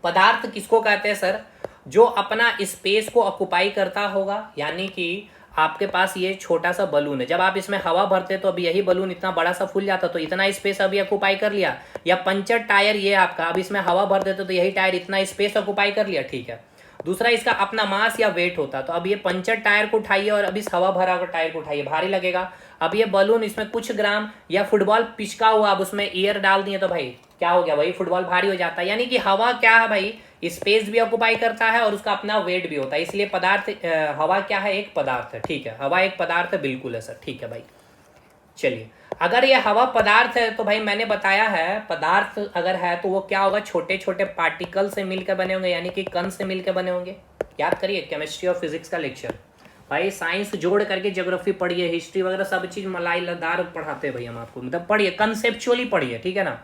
पदार्थ किसको कहते हैं सर, जो अपना स्पेस को ऑक्युपाई करता होगा। यानी कि आपके पास ये छोटा सा बलून है, जब आप इसमें हवा भरते तो अभी यही बलून इतना बड़ा सा फूल जाता, तो इतना स्पेस अभी ऑक्युपाई कर लिया। या पंचर टायर ये आपका, अब इसमें हवा भर देते तो यही टायर इतना स्पेस ऑक्युपाई कर लिया, ठीक है। दूसरा इसका अपना मास या वेट होता है। तो अब ये पंचर टायर को उठाइए और अब इस हवा भरा हुआ टायर को उठाइए, भारी लगेगा। अब ये बलून, इसमें कुछ ग्राम या फुटबॉल पिचका हुआ, अब उसमें एयर डाल दिए तो भाई क्या हो गया भाई, फुटबॉल भारी हो जाता है। यानी कि हवा क्या है भाई, स्पेस भी ऑक्युपाई करता है और उसका अपना वेट भी होता है, इसलिए पदार्थ हवा क्या है, एक पदार्थ है। ठीक है, हवा एक पदार्थ है, बिल्कुल है सर। ठीक है भाई, चलिए अगर ये हवा पदार्थ है तो भाई मैंने बताया है पदार्थ अगर है तो वो क्या होगा, छोटे छोटे पार्टिकल से मिलकर बने होंगे, यानी कि कण से मिलकर बने होंगे। याद करिए केमिस्ट्री और फिजिक्स का लेक्चर भाई, साइंस जोड़ करके ज्योग्राफी पढ़िए, हिस्ट्री वगैरह सब चीज मलाई लदार पढ़ाते हैं भाई हम आपको, मतलब पढ़िए कंसेप्चुअली पढ़िए, ठीक है ना।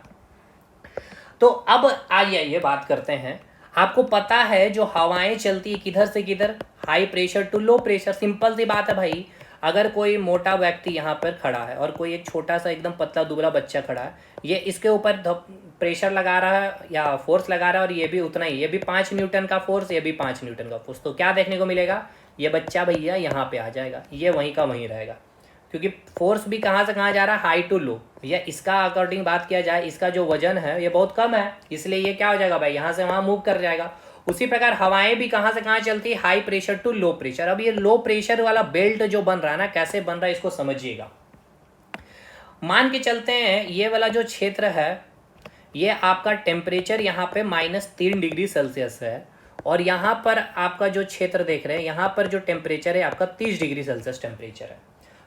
तो अब आइए ये बात करते हैं, आपको पता है जो हवाएं चलती है किधर से किधर, high pressure to low pressure. Simple सी बात है भाई, अगर कोई मोटा व्यक्ति यहाँ पर खड़ा है और कोई एक छोटा सा एकदम पतला दुबला बच्चा खड़ा है, ये इसके ऊपर प्रेशर लगा रहा है या फोर्स लगा रहा है और ये भी उतना ही, ये भी 5 न्यूटन का फोर्स, ये भी 5 न्यूटन का फोर्स। तो क्या देखने को मिलेगा, ये बच्चा भैया यहाँ पे आ जाएगा, ये वहीं का वहीं रहेगा, क्योंकि फोर्स भी कहाँ से कहाँ जा रहा है, हाई टू लो। या इसका अकॉर्डिंग बात किया जाए, इसका जो वजन है ये बहुत कम है, इसलिए ये क्या हो जाएगा भाई, यहाँ से वहाँ मूव कर जाएगा। उसी प्रकार हवाएं भी कहाँ से कहाँ चलती है, high pressure to low pressure. अब ये लो प्रेशर वाला बेल्ट जो बन रहा है ना, कैसे बन रहा है इसको समझिएगा। मान के चलते हैं ये वाला जो क्षेत्र है, ये आपका टेम्परेचर यहाँ पे -3 डिग्री सेल्सियस है, और यहाँ पर आपका जो क्षेत्र देख रहे हैं, यहाँ पर जो टेम्परेचर है आपका 30 डिग्री सेल्सियस टेम्परेचर है।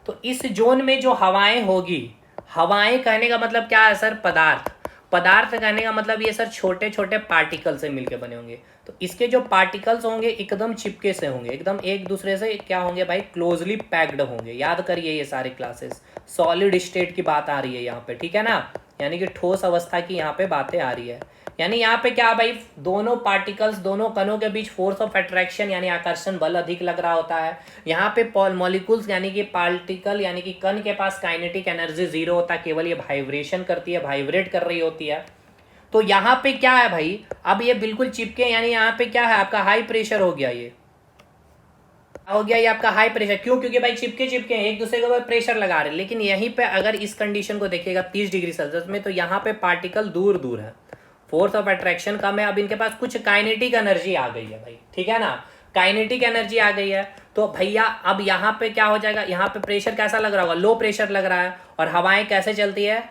तो इस जोन में जो हवाएं होगी, हवाएं कहने का मतलब क्या है सर, पदार्थ। पदार्थ कहने का मतलब ये सर छोटे छोटे पार्टिकल से मिलके बने होंगे। तो इसके जो पार्टिकल्स होंगे एकदम चिपके से होंगे, एकदम एक दूसरे से क्या होंगे भाई, क्लोजली पैक्ड होंगे। याद करिए ये सारे क्लासेस, सॉलिड स्टेट की बात आ रही है यहाँ पे, ठीक है ना, यानी कि ठोस अवस्था की यहाँ पे बातें आ रही है। यानी यहाँ पे क्या भाई, दोनों पार्टिकल्स, दोनों कणों के बीच फोर्स ऑफ अट्रैक्शन यानी आकर्षण बल अधिक लग रहा होता है। यहाँ पे मॉलिक्यूल्स यानी कि पार्टिकल यानी कि कण के पास काइनेटिक एनर्जी 0 होता है, केवल ये वाइब्रेशन करती है, वाइब्रेट कर रही होती है। तो यहाँ पे क्या है भाई, अब ये बिल्कुल चिपके, यानी यहाँ पे क्या है आपका हाई प्रेशर हो गया, ये हो गया ये आपका हाई प्रेशर। क्यों, क्योंकि भाई चिपके चिपके एक दूसरे के ऊपर प्रेशर लगा रहे हैं। लेकिन यहीं पे अगर इस कंडीशन को देखिएगा 30 डिग्री सेल्सियस में, तो यहाँ पे पार्टिकल दूर दूर है, फोर्स ऑफ अट्रैक्शन कम है, अब इनके पास कुछ काइनेटिक एनर्जी आ गई है भाई, ठीक है ना, काइनेटिक एनर्जी आ गई है। तो भैया अब यहाँ पे क्या हो जाएगा, यहाँ पे प्रेशर कैसा लग रहा होगा, लो प्रेशर लग रहा है, और हवाएं कैसे चलती है,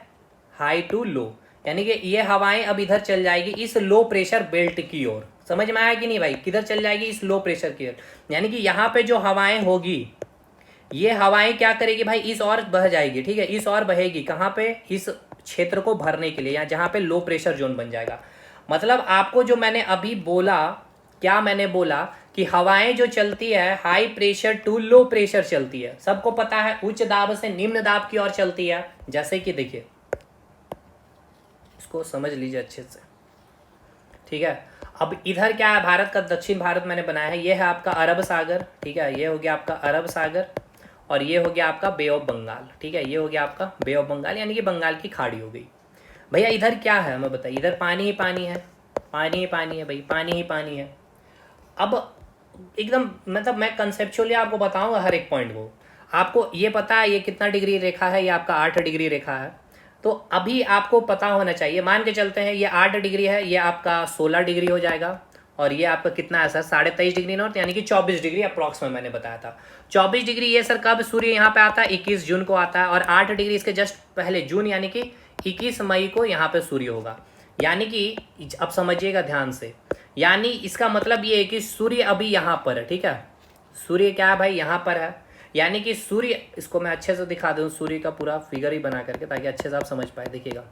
हाई टू लो, यानी कि ये हवाएं अब इधर चल जाएगी इस लो प्रेशर बेल्ट की ओर। समझ में आया कि नहीं भाई, किधर चल जाएगी, इस लो प्रेशर की ओर। यानी कि यहाँ पे जो हवाएं होगी, ये हवाएं क्या करेगी भाई, इस ओर बह जाएगी, ठीक है, इस ओर बहेगी, कहाँ पे, इस क्षेत्र को भरने के लिए, या जहाँ पे लो प्रेशर जोन बन जाएगा। मतलब आपको जो मैंने अभी बोला, क्या मैंने बोला कि हवाएं जो चलती है high pressure to low pressure चलती है, सबको पता है, उच्च दाब से निम्न दाब की ओर चलती है। जैसे कि देखिए, इसको समझ लीजिए अच्छे से, ठीक है। अब इधर क्या है, भारत का दक्षिण भारत मैंने बनाया है, ये है आपका अरब सागर, ठीक है, ये हो गया आपका अरब सागर, और ये हो गया आपका बे ऑफ बंगाल, ठीक है, ये हो गया आपका बे ऑफ बंगाल, यानी कि बंगाल की खाड़ी हो गई। भैया इधर क्या है हमें बताइए, इधर पानी ही पानी है, पानी ही पानी है भाई, पानी ही पानी है। अब एकदम मतलब मैं कंसेप्चुअली आपको बताऊंगा हर एक पॉइंट को। आपको ये पता है ये कितना डिग्री रेखा है, ये आपका 8 डिग्री रेखा है। तो अभी आपको पता होना चाहिए, मान के चलते हैं ये 8 डिग्री है, ये आपका 16 डिग्री हो जाएगा, और ये आपका कितना है सर, 23.5 डिग्री नॉर्थ, यानी कि 24 डिग्री अप्रॉक्स में मैंने बताया था। 24 डिग्री ये सर कब सूर्य यहाँ पे आता है, 21 जून को आता है, और 8 डिग्री इसके जस्ट पहले जून यानी कि 21 मई को यहाँ पे सूर्य होगा। यानी कि अब समझिएगा ध्यान से, यानी इसका मतलब ये है कि सूर्य अभी यहाँ पर है, ठीक है, सूर्य क्या है भाई, यहाँ पर है। यानी कि सूर्य, इसको मैं अच्छे से दिखा दूँ, सूर्य का पूरा फिगर ही बना करके, ताकि अच्छे से आप समझ पाए, देखिएगा।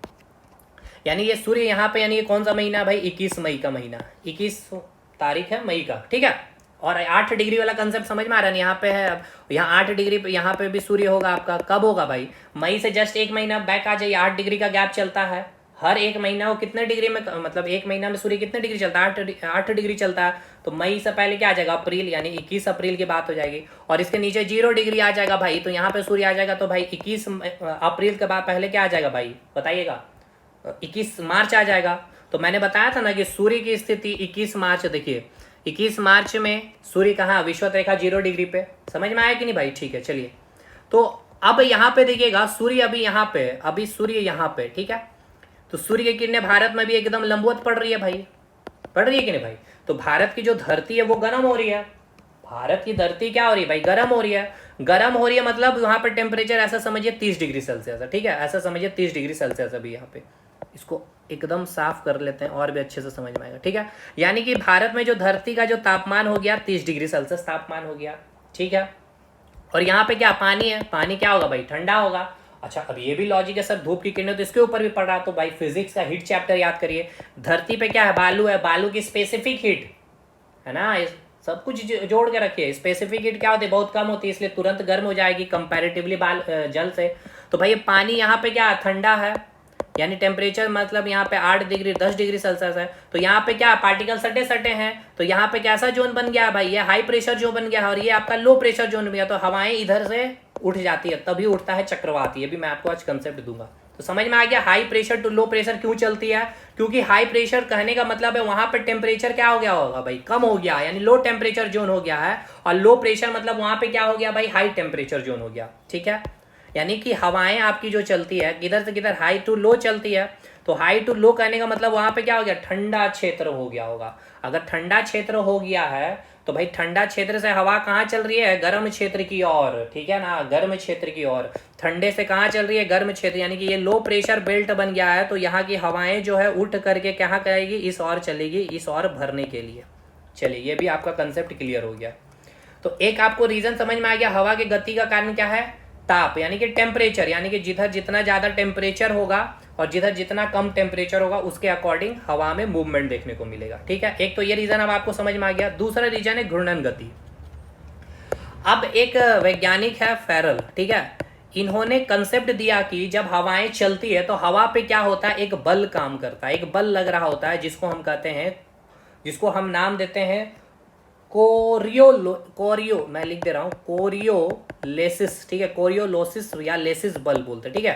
यानी ये सूर्य यहाँ पे, यानी ये कौन सा महीना भाई, 21 मई का महीना, 21 तारीख है मई का, ठीक है। और 8 डिग्री वाला कंसेप्ट समझ में आ रहा है, यहाँ पे है, अब यहाँ 8 डिग्री पे यहाँ पे भी सूर्य होगा आपका, कब होगा भाई, मई से जस्ट एक महीना बैक आ जाइए, 8 डिग्री का गैप चलता है हर एक महीना। वो कितने डिग्री में, मतलब एक महीना में सूर्य कितने डिग्री चलता है, 8 डिग्री चलता है। तो मई से पहले क्या आ जाएगा, अप्रैल, यानी 21 अप्रैल की बात हो जाएगी, और इसके नीचे 0 डिग्री आ जाएगा भाई, तो यहाँ पे सूर्य आ जाएगा। तो भाई 21 अप्रैल के बाद पहले क्या आ जाएगा भाई, बताइएगा, 21 मार्च आ जाएगा। तो मैंने बताया था ना कि सूर्य की स्थिति 21 मार्च, देखिए 21 मार्च में सूर्य कहाँ, विषुवत रेखा 0 डिग्री पे। समझ में आया कि नहीं भाई, ठीक है, चलिए। तो अब यहाँ पे देखिएगा, सूर्य अभी यहाँ पे, अभी सूर्य यहाँ पे, ठीक है। तो सूर्य की किरणें भारत में भी एकदम लंबवत पड़ रही है भाई, पड़ रही है कि नहीं भाई। तो भारत की जो धरती है वो गर्म हो रही है। भारत की धरती क्या हो रही है भाई, गर्म हो रही है। गर्म हो रही है मतलब वहां पर टेम्परेचर ऐसा समझिए 30 डिग्री सेल्सियस है, ठीक है, ऐसा समझिए 30 डिग्री सेल्सियस अभी यहाँ पे। इसको एकदम साफ कर लेते हैं और भी अच्छे से समझ में आएगा, ठीक है। यानी कि भारत में जो धरती का जो तापमान हो गया 30 डिग्री सेल्सियस तापमान हो गया, ठीक है। और यहाँ पे क्या पानी है, पानी क्या होगा भाई, ठंडा होगा। अच्छा, अब ये भी लॉजिक है सर, धूप की किरणें तो इसके ऊपर भी पड़ रहा, तो भाई फिजिक्स का हीट चैप्टर याद करिए। धरती पे क्या है, बालू है, बालू की स्पेसिफिक हीट है ना, सब कुछ जोड़ के रखिए। स्पेसिफिक हीट क्या होती है, बहुत कम होती है, इसलिए तुरंत गर्म हो जाएगी कंपैरेटिवली जल से। तो भाई ये पानी यहाँ पे क्या ठंडा है, यानी टेम्परेचर मतलब यहाँ पे 8 डिग्री 10 डिग्री सेल्सियस है। तो यहाँ पे क्या पार्टिकल सटे सटे हैं, तो यहाँ पे कैसा जोन बन गया भाई, ये हाई प्रेशर जोन बन गया है और ये आपका लो प्रेशर जोन बन गया। तो हवाएं इधर से उठ जाती है, तभी उठता है चक्रवात। ये भी मैं आपको आज कंसेप्ट दूंगा, तो समझ में आ गया। High pressure to low pressure क्यों चलती है, क्योंकि हाई प्रेशर कहने का मतलब है वहां पर टेम्परेचर क्या हो गया होगा भाई, कम हो गया, यानी लो टेम्परेचर जोन हो गया है। और लो प्रेशर मतलब वहां पे क्या हो गया भाई, हाई टेम्परेचर जोन हो गया, ठीक है। यानी कि हवाएं आपकी जो चलती है किधर से किधर, हाई टू लो चलती है। तो हाई टू लो कहने का मतलब वहां पे क्या हो गया, ठंडा क्षेत्र हो गया होगा। अगर ठंडा क्षेत्र हो गया है तो भाई ठंडा क्षेत्र से हवा कहाँ चल रही है, गर्म क्षेत्र की ओर, ठीक है ना, गर्म क्षेत्र की ओर। ठंडे से कहाँ चल रही है, गर्म क्षेत्र, यानी कि ये लो प्रेशर बेल्ट बन गया है। तो यहाँ की हवाएं जो है उठ करके कहाँ करेगी, इस ओर चलेगी, इस ओर भरने के लिए। चलिए, ये भी आपका कंसेप्ट क्लियर हो गया। तो एक आपको रीजन समझ में आ गया, हवा की गति का कारण क्या है, ताप, यानी कि टेम्परेचर, यानी कि जिधर जितना ज्यादा टेम्परेचर होगा और जिधर जितना कम टेम्परेचर होगा उसके अकॉर्डिंग हवा में मूवमेंट देखने को मिलेगा, ठीक है। एक तो ये रीजन अब आपको समझ में आ गया। दूसरा रीजन है घूर्णन गति। अब एक वैज्ञानिक है फेरल, ठीक है, इन्होंने कंसेप्ट दिया कि जब हवाएं चलती है तो हवा पे क्या होता है, एक बल काम करता है, एक बल लग रहा होता है, जिसको हम कहते हैं, जिसको हम नाम देते हैं कोरियो मैं लिख दे रहा हूं, कोरियोलेसिस, ठीक है, कोरियोलोसिस या लेसिस बल बोलते, ठीक है।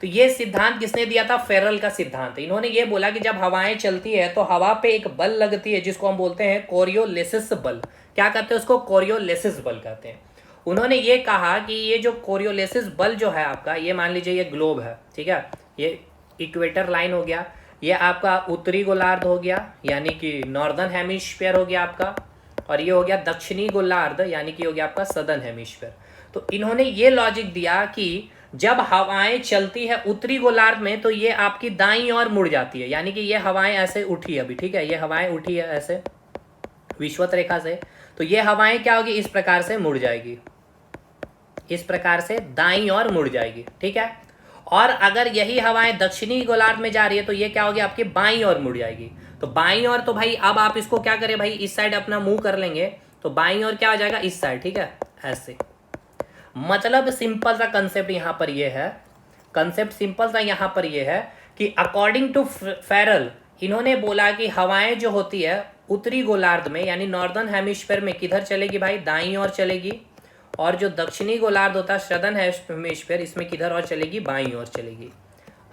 तो ये सिद्धांत किसने दिया था, फेरल का सिद्धांत। इन्होंने ये बोला कि जब हवाएं चलती है तो हवा पे एक बल लगती है, जिसको हम बोलते हैं कोरियोलेसिस बल। क्या कहते हैं उसको, कोरियोलेसिस बल कहते हैं। उन्होंने ये कहा कि ये जो कोरियोलेसिस बल जो है आपका, ये मान लीजिए ये ग्लोब है, ठीक है, ये इक्वेटर लाइन हो गया, ये आपका उत्तरी गोलार्ध हो गया, यानी कि नॉर्दर्न हेमिस्फीयर हो गया आपका, और ये हो गया दक्षिणी गोलार्ध, यानी कि हो गया आपका सदर्न हेमिस्फीयर। तो इन्होंने ये लॉजिक दिया कि जब हवाएं चलती है उत्तरी गोलार्ध में तो ये आपकी दाईं ओर मुड़ जाती है, यानी कि ये हवाएं ऐसे उठी अभी, ठीक है, ये हवाएं उठी है ऐसे विषुवत रेखा से, तो ये हवाएं क्या होगी, इस प्रकार से मुड़ जाएगी, इस प्रकार से दाईं ओर मुड़ जाएगी, ठीक है। और अगर यही हवाएं दक्षिणी गोलार्ध में जा रही है तो ये क्या होगी, आपकी बाईं ओर मुड़ जाएगी। तो बाईं ओर, तो भाई अब आप इसको क्या करें भाई, इस साइड अपना मुंह कर लेंगे, तो बाईं ओर क्या हो जाएगा, इस साइड, ठीक है, ऐसे। मतलब सिंपल सा कंसेप्ट यहां पर ये है, कंसेप्ट सिंपल सा यहां पर ये है कि अकॉर्डिंग टू फेरल, इन्होंने बोला कि हवाएं जो होती है उत्तरी गोलार्ध में, यानी नॉर्दर्न हेमिस्फीयर में किधर चलेगी भाई, दाईं ओर चलेगी, और जो दक्षिणी गोलार्ध होता है सदर्न हेमिस्फीयर, इसमें किधर और चलेगी, बाईं ओर चलेगी।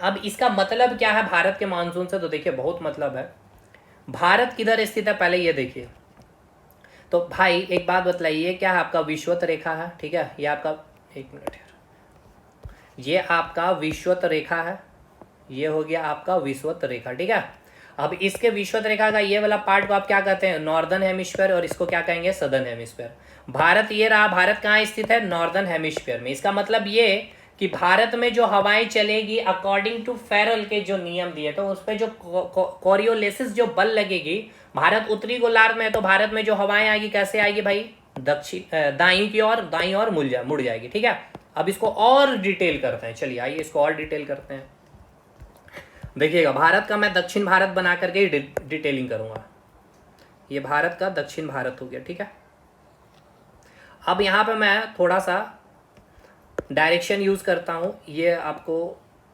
अब इसका मतलब क्या है भारत के मानसून से, तो देखिए बहुत मतलब है। भारत किधर स्थित है पहले ये देखिए। तो भाई एक बात बतलाइए, क्या आपका विषुवत रेखा है, ठीक है, ये आपका, एक मिनट यार, ये आपका विषुवत रेखा है, ये हो गया आपका विषुवत रेखा, ठीक है। अब इसके विषुवत रेखा का ये वाला पार्ट को आप क्या कहते हैं, नॉर्दर्न हेमिस्फीयर, और इसको क्या कहेंगे, सदर्न हेमिस्फीयर। भारत ये रहा, भारत कहाँ स्थित है, नॉर्दर्न हेमिस्फीयर में। इसका मतलब ये कि भारत में जो हवाएं चलेगी अकॉर्डिंग टू फेरल के जो नियम दिए, तो उस पर जो कोरियोलेसिस जो बल लगेगी, भारत उत्तरी गोलार्ध में, तो भारत में जो हवाएं आएगी कैसे आएगी भाई, दक्षिण दाईं की ओर, दाईं ओर मुड़ जाएगी, ठीक है। अब इसको और डिटेल करते हैं, चलिए आइए इसको और डिटेल करते हैं। देखिएगा, भारत का मैं दक्षिण भारत बना करके डिटेलिंग करूंगा। ये भारत का दक्षिण भारत हो गया, ठीक है। अब यहाँ पे मैं थोड़ा सा डायरेक्शन यूज करता हूँ, ये आपको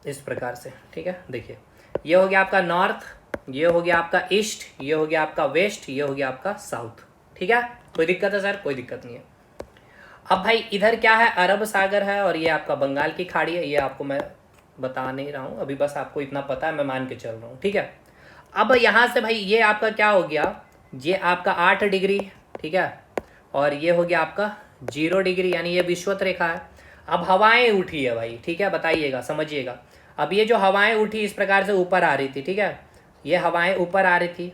इस प्रकार से, ठीक है। देखिए, ये हो गया आपका नॉर्थ, ये हो गया आपका ईस्ट, ये हो गया आपका वेस्ट, ये हो गया आपका साउथ, ठीक है। कोई दिक्कत है सर, कोई दिक्कत नहीं है। अब भाई इधर क्या है, अरब सागर है, और ये आपका बंगाल की खाड़ी है, ये आपको मैं बता नहीं रहा हूँ अभी, बस आपको इतना पता है, मैं मान के चल रहा हूँ, ठीक है। अब यहाँ से भाई ये आपका क्या हो गया, ये आपका 8 डिग्री, ठीक है, और ये हो गया आपका 0 डिग्री, यानी ये विषुवत रेखा है। अब हवाएं उठी है भाई, ठीक है, बताइएगा, समझिएगा। अब ये जो हवाएं उठी इस प्रकार से ऊपर आ रही थी, ठीक है, ये हवाएं ऊपर आ रही थी।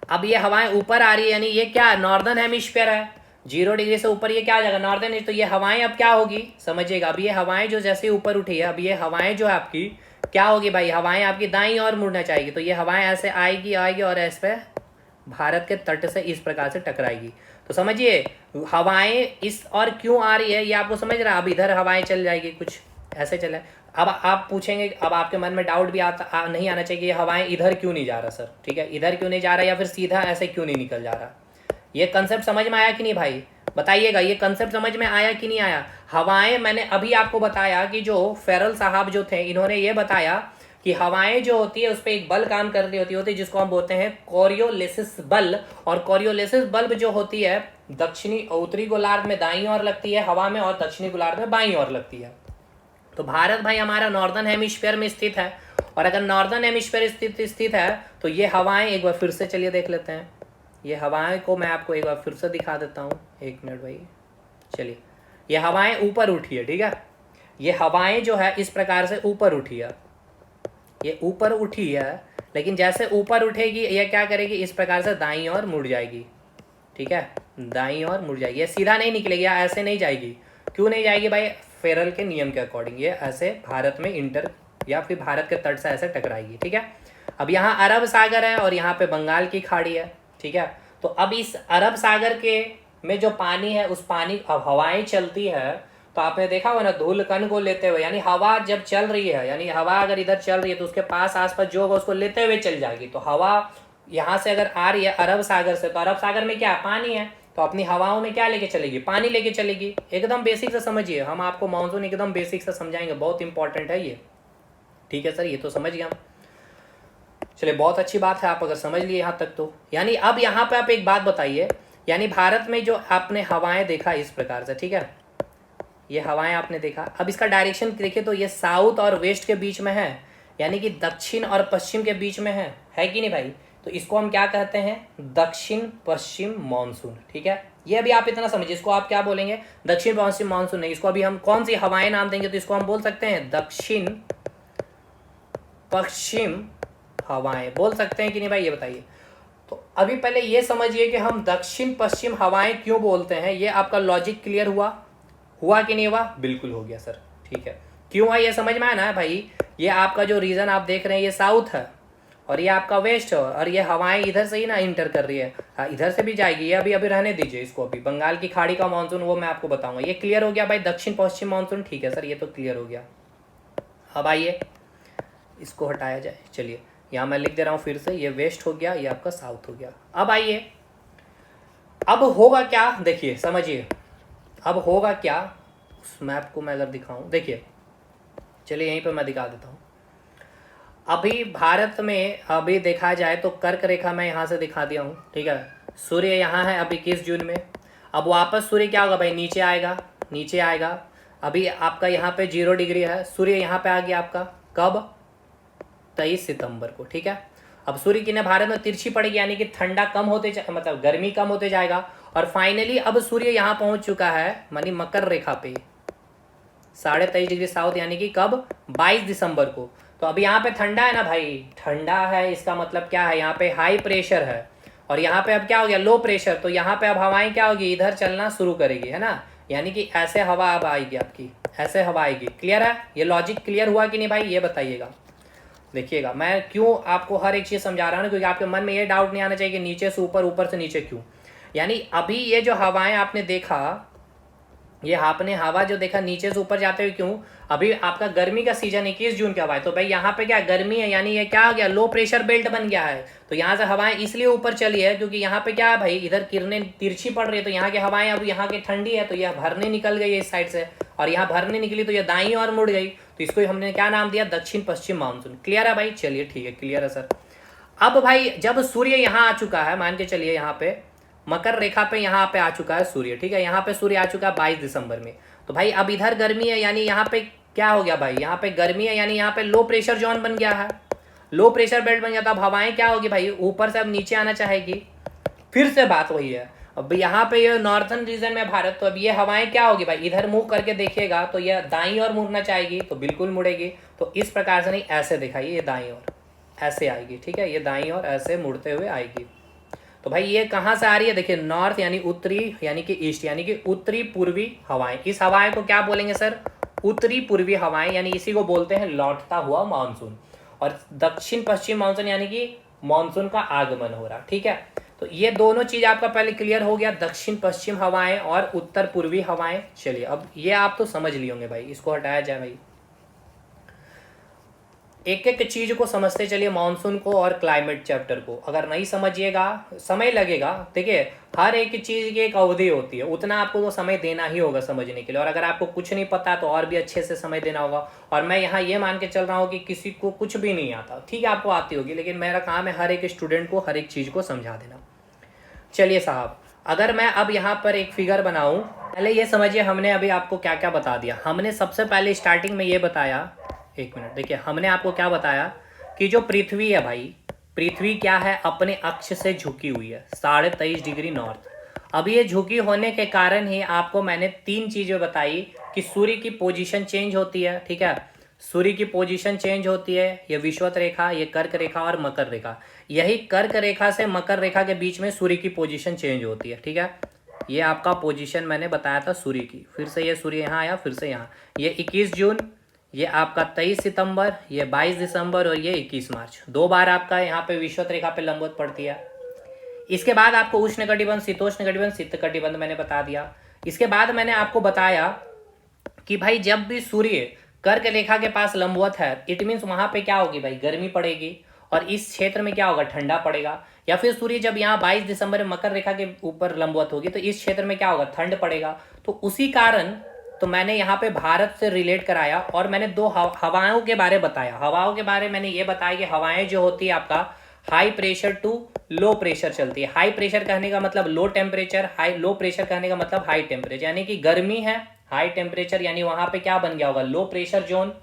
अब ये हवाएं ऊपर आ रही है, यानी ये क्या नॉर्दर्न हेमिस्फीयर है, 0 डिग्री से ऊपर ये क्या हो जाएगा नॉर्दर्न, तो ये हवाएं अब क्या होगी समझिएगा। अब ये हवाएं जो जैसे ऊपर उठी है, अब ये हवाएं जो है आपकी क्या होगी भाई, हवाएं आपकी दाईं ओर मुड़ना चाहिए, तो ये हवाएं ऐसे आएगी आएगी और इस पे भारत के तट से इस प्रकार से टकराएगी। तो समझिए हवाएं इस और क्यों आ रही है ये आपको समझ रहा है। अब इधर हवाएं चल जाएगी कुछ ऐसे चले। अब आप पूछेंगे, अब आपके मन में डाउट भी नहीं आना चाहिए, ये हवाएं इधर क्यों नहीं जा रहा सर, ठीक है, इधर क्यों नहीं जा रहा या फिर सीधा ऐसे क्यों नहीं निकल जा रहा। ये कंसेप्ट समझ में आया कि नहीं भाई, बताइएगा, ये कंसेप्ट समझ में आया कि नहीं आया। हवाएं मैंने अभी आपको बताया कि जो फेरल साहब जो थे इन्होंने ये बताया कि हवाएं जो होती है उस पर एक बल काम कर रही होती है जिसको हम बोलते हैं कोरियोलिसिस बल। और कोरियोलिसिस बल्ब जो होती है दक्षिणी उत्तरी गोलार्ध में दाईं ओर लगती है हवा में, और दक्षिणी गोलार्ध में बाईं ओर लगती है। तो भारत भाई हमारा नॉर्दर्न हेमिस्फीयर में स्थित है, और अगर नॉर्दर्न हेमिस्फीयर स्थित है तो ये हवाएं एक बार फिर से चलिए देख लेते हैं। ये हवाएं को मैं आपको एक बार फिर से दिखा देता हूँ, 1 मिनट भाई। चलिए ये हवाएं ऊपर उठी है, ठीक है, ये हवाएं जो है इस प्रकार से ऊपर उठी है, ये ऊपर उठी है, लेकिन जैसे ऊपर उठेगी ये क्या करेगी इस प्रकार से दाईं ओर मुड़ जाएगी, ठीक है, दाईं ओर मुड़ जाएगी, ये सीधा नहीं निकलेगी, ऐसे नहीं जाएगी। क्यों नहीं जाएगी भाई, फेरल के नियम के अकॉर्डिंग ये ऐसे भारत में इंटर या फिर भारत के तट से ऐसे टकराएगी, ठीक है। अब यहाँ अरब सागर है और यहाँ पे बंगाल की खाड़ी है, ठीक है। तो अब इस अरब सागर के में जो पानी है उस पानी, अब हवाएं चलती है तो आपने देखा होगा ना धूल कण को लेते हुए, यानी हवा जब चल रही है, यानी हवा अगर इधर चल रही है तो उसके पास आसपास जो होगा उसको लेते हुए चल जाएगी। तो हवा यहाँ से अगर आ रही है अरब सागर से, तो अरब सागर में क्या पानी है, तो अपनी हवाओं में क्या लेके चलेगी, पानी लेके चलेगी। एकदम बेसिक से समझिए, हम आपको मानसून एकदम बेसिक से समझाएंगे, बहुत इंपॉर्टेंट है ये, ठीक है सर, ये तो समझ गया हम। चलिए बहुत अच्छी बात है, आप अगर समझ लिए यहाँ तक तो। यानी अब यहाँ पे आप एक बात बताइए, यानी भारत में जो आपने हवाएं देखा इस प्रकार से, ठीक है, ये हवाएं आपने देखा, अब इसका डायरेक्शन देखिए तो ये साउथ और वेस्ट के बीच में है, यानी कि दक्षिण और पश्चिम के बीच में है कि नहीं भाई। तो इसको हम क्या कहते हैं, दक्षिण पश्चिम मानसून, ठीक है। ये अभी आप इतना समझिए, इसको आप क्या बोलेंगे, दक्षिण पश्चिम मानसून नहीं, इसको अभी हम कौन सी हवाएं नाम देंगे, तो इसको हम बोल सकते हैं दक्षिण पश्चिम हवाएं, बोल सकते हैं कि नहीं भाई, ये बताइए। तो अभी पहले ये समझिए कि हम दक्षिण पश्चिम हवाएं क्यों बोलते हैं, ये आपका लॉजिक क्लियर हुआ कि नहीं हुआ, बिल्कुल हो गया सर, ठीक है। क्यों है ये समझ में आया ना भाई। ये आपका जो रीजन आप देख रहे हैं ये साउथ है और ये आपका वेस्ट है, और ये हवाएं इधर से ही ना इंटर कर रही है, हाँ इधर से भी जाएगी, ये अभी रहने दीजिए इसको, अभी बंगाल की खाड़ी का मानसून वो मैं आपको बताऊंगा। ये क्लियर हो गया भाई, दक्षिण पश्चिम मानसून, ठीक है सर, ये तो क्लियर हो गया। अब आइए इसको हटाया जाए, चलिए यहाँ मैं लिख दे रहा हूँ फिर से, ये वेस्ट हो गया, ये आपका साउथ हो गया। अब आइए अब होगा क्या, देखिए समझिए अब होगा क्या, उस मैप को मैं अगर दिखाऊं, देखिए चलिए यहीं पर मैं दिखा देता हूँ। अभी भारत में अभी देखा जाए तो कर्क रेखा मैं यहाँ से दिखा दिया हूँ, ठीक है, सूर्य यहाँ है अभी 21 जून में। अब वापस सूर्य क्या होगा भाई, नीचे आएगा। अभी आपका यहाँ पे 0 डिग्री है, सूर्य यहाँ पे आ गया आपका कब, 23 सितंबर को, ठीक है। अब सूर्य की भारत में तिरछी पड़ेगी, यानी कि ठंडा कम होते मतलब गर्मी कम होते जाएगा, और फाइनली अब सूर्य यहाँ पहुंच चुका है मानी मकर रेखा पे 23.5 डिग्री साउथ, यानी कि कब, 22 दिसंबर को। तो अब यहाँ पे ठंडा है ना भाई, ठंडा है, इसका मतलब क्या है, यहाँ पे हाई प्रेशर है, और यहाँ पे अब क्या हो गया, लो प्रेशर। तो यहाँ पे अब हवाएं क्या होगी, इधर चलना शुरू करेगी, है ना, यानी कि ऐसे हवा अब आएगी आपकी, ऐसे हवा आएगी। क्लियर है, ये लॉजिक क्लियर हुआ कि नहीं भाई, ये बताइएगा। देखिएगा मैं क्यों आपको हर एक चीज़ समझा रहा हूँ, क्योंकि आपके मन में ये डाउट नहीं आना चाहिए कि नीचे से ऊपर, ऊपर से नीचे क्यों। यानी अभी ये जो हवाएं आपने देखा, ये आपने हवा जो देखा नीचे से ऊपर जाते हुए क्यों, अभी आपका गर्मी का सीजन 21 जून का हवा है, तो भाई यहाँ पे क्या गर्मी है, यानी ये क्या हो गया, लो प्रेशर बेल्ट बन गया है। तो यहाँ से हवाएं इसलिए ऊपर चली है क्योंकि यहाँ पे क्या है भाई, इधर किरणें तिरछी पड़ रही है, तो यहाँ की हवाएं अब यहाँ की ठंडी है, तो यह भरने निकल गई है इस साइड से, और यहाँ भरने निकली तो यह दाईं और मुड़ गई, तो इसको हमने क्या नाम दिया, दक्षिण पश्चिम मानसून। क्लियर है भाई, चलिए ठीक है, क्लियर है सर। अब भाई जब सूर्य यहाँ आ चुका है, मान के चलिए यहाँ पे मकर रेखा पे यहाँ पे आ चुका है सूर्य, ठीक है, यहाँ पे सूर्य आ चुका है 22 दिसंबर में। तो भाई अब इधर गर्मी है, यानी यहाँ पे क्या हो गया भाई, यहाँ पे गर्मी है, यानी यहाँ पे लो प्रेशर जोन बन गया है, लो प्रेशर बेल्ट बन गया। तो अब हवाएं क्या होगी भाई, ऊपर से अब नीचे आना चाहेगी, फिर से बात वही है। अब यहाँ पे ये नॉर्थन रीजन में भारत, तो अब ये हवाएं क्या होगी भाई, इधर मुंह करके देखिएगा तो ये दाईं ओर मुड़ना चाहेगी, तो बिल्कुल मुड़ेगी। तो इस प्रकार से नहीं, ऐसे दिखाइए, ये दाईं ओर ऐसे आएगी, ठीक है, ये दाईं ओर ऐसे मुड़ते हुए आएगी। तो भाई ये कहाँ से आ रही है, देखिए नॉर्थ यानी उत्तरी यानी कि ईस्ट यानी कि उत्तरी पूर्वी हवाएं। इस हवाएं को क्या बोलेंगे सर, उत्तरी पूर्वी हवाएं, यानी इसी को बोलते हैं लौटता हुआ मानसून। और दक्षिण पश्चिम मानसून यानी कि मानसून का आगमन हो रहा, ठीक है। तो ये दोनों चीज आपका पहले क्लियर हो गया, दक्षिण पश्चिम हवाएं और उत्तर पूर्वी हवाएं। चलिए अब ये आप तो समझ लिए होंगे भाई, इसको हटाया जाए भाई। एक एक चीज को समझते चलिए, मानसून को और क्लाइमेट चैप्टर को। अगर नहीं समझिएगा समय लगेगा। देखिए हर एक चीज की एक अवधि होती है, उतना आपको तो समय देना ही होगा समझने के लिए। और अगर आपको कुछ नहीं पता तो और भी अच्छे से समय देना होगा। और मैं यहाँ ये मान के चल रहा हूँ कि किसी को कुछ भी नहीं आता, ठीक है आपको आती होगी, लेकिन मेरा काम है हर एक स्टूडेंट को हर एक चीज को समझा देना। चलिए साहब, अगर मैं अब यहाँ पर एक फिगर बनाऊं, पहले ये समझिए हमने अभी आपको क्या क्या बता दिया। हमने सबसे पहले स्टार्टिंग में ये बताया, एक मिनट देखिए, हमने आपको क्या बताया कि जो पृथ्वी है भाई, पृथ्वी क्या है, अपने अक्ष से झुकी हुई है 23.5 डिग्री नॉर्थ। अब ये झुकी होने के कारण ही आपको मैंने 3 चीजें बताई कि सूर्य की पोजीशन चेंज होती है, ठीक है। सूर्य की पोजीशन चेंज होती है, ये विषुवत रेखा, ये कर्क रेखा और मकर रेखा। यही कर्क रेखा से मकर रेखा के बीच में सूर्य की पोजीशन चेंज होती है, ठीक है। ये आपका पोजीशन मैंने बताया था सूर्य की। फिर से ये सूर्य यहाँ आया, फिर से यहाँ, ये 21 जून, ये आपका 23 सितंबर, ये 22 दिसंबर और ये 21 मार्च। 2 बार आपका यहाँ पे विषुवत रेखा पे लंबवत पड़ती है। इसके बाद आपको उष्ण कटिबंध, शीतोष्ण कटिबंध, शीत कटिबंध मैंने बता दिया। इसके बाद मैंने आपको बताया कि भाई जब भी सूर्य कर्क रेखा के पास लंबवत है, इट मीन्स वहां पे क्या होगी भाई, गर्मी पड़ेगी। और इस क्षेत्र में क्या होगा, ठंडा पड़ेगा। या फिर सूर्य जब यहाँ 22 दिसंबर में मकर रेखा के ऊपर लंबवत होगी तो इस क्षेत्र में क्या होगा, ठंड पड़ेगा। तो उसी कारण तो मैंने यहाँ पे भारत से रिलेट कराया और मैंने 2 हवाओं के बारे बताया। हवाओं के बारे मैंने ये बताया कि हवाएं जो होती है आपका high pressure to low pressure चलती है। हाई प्रेशर कहने का मतलब low temperature, high low pressure कहने का मतलब हाई टेम्परेचर, यानी कि गर्मी है हाई टेम्परेचर, यानी वहां पे क्या बन गया होगा, लो प्रेशर जोन।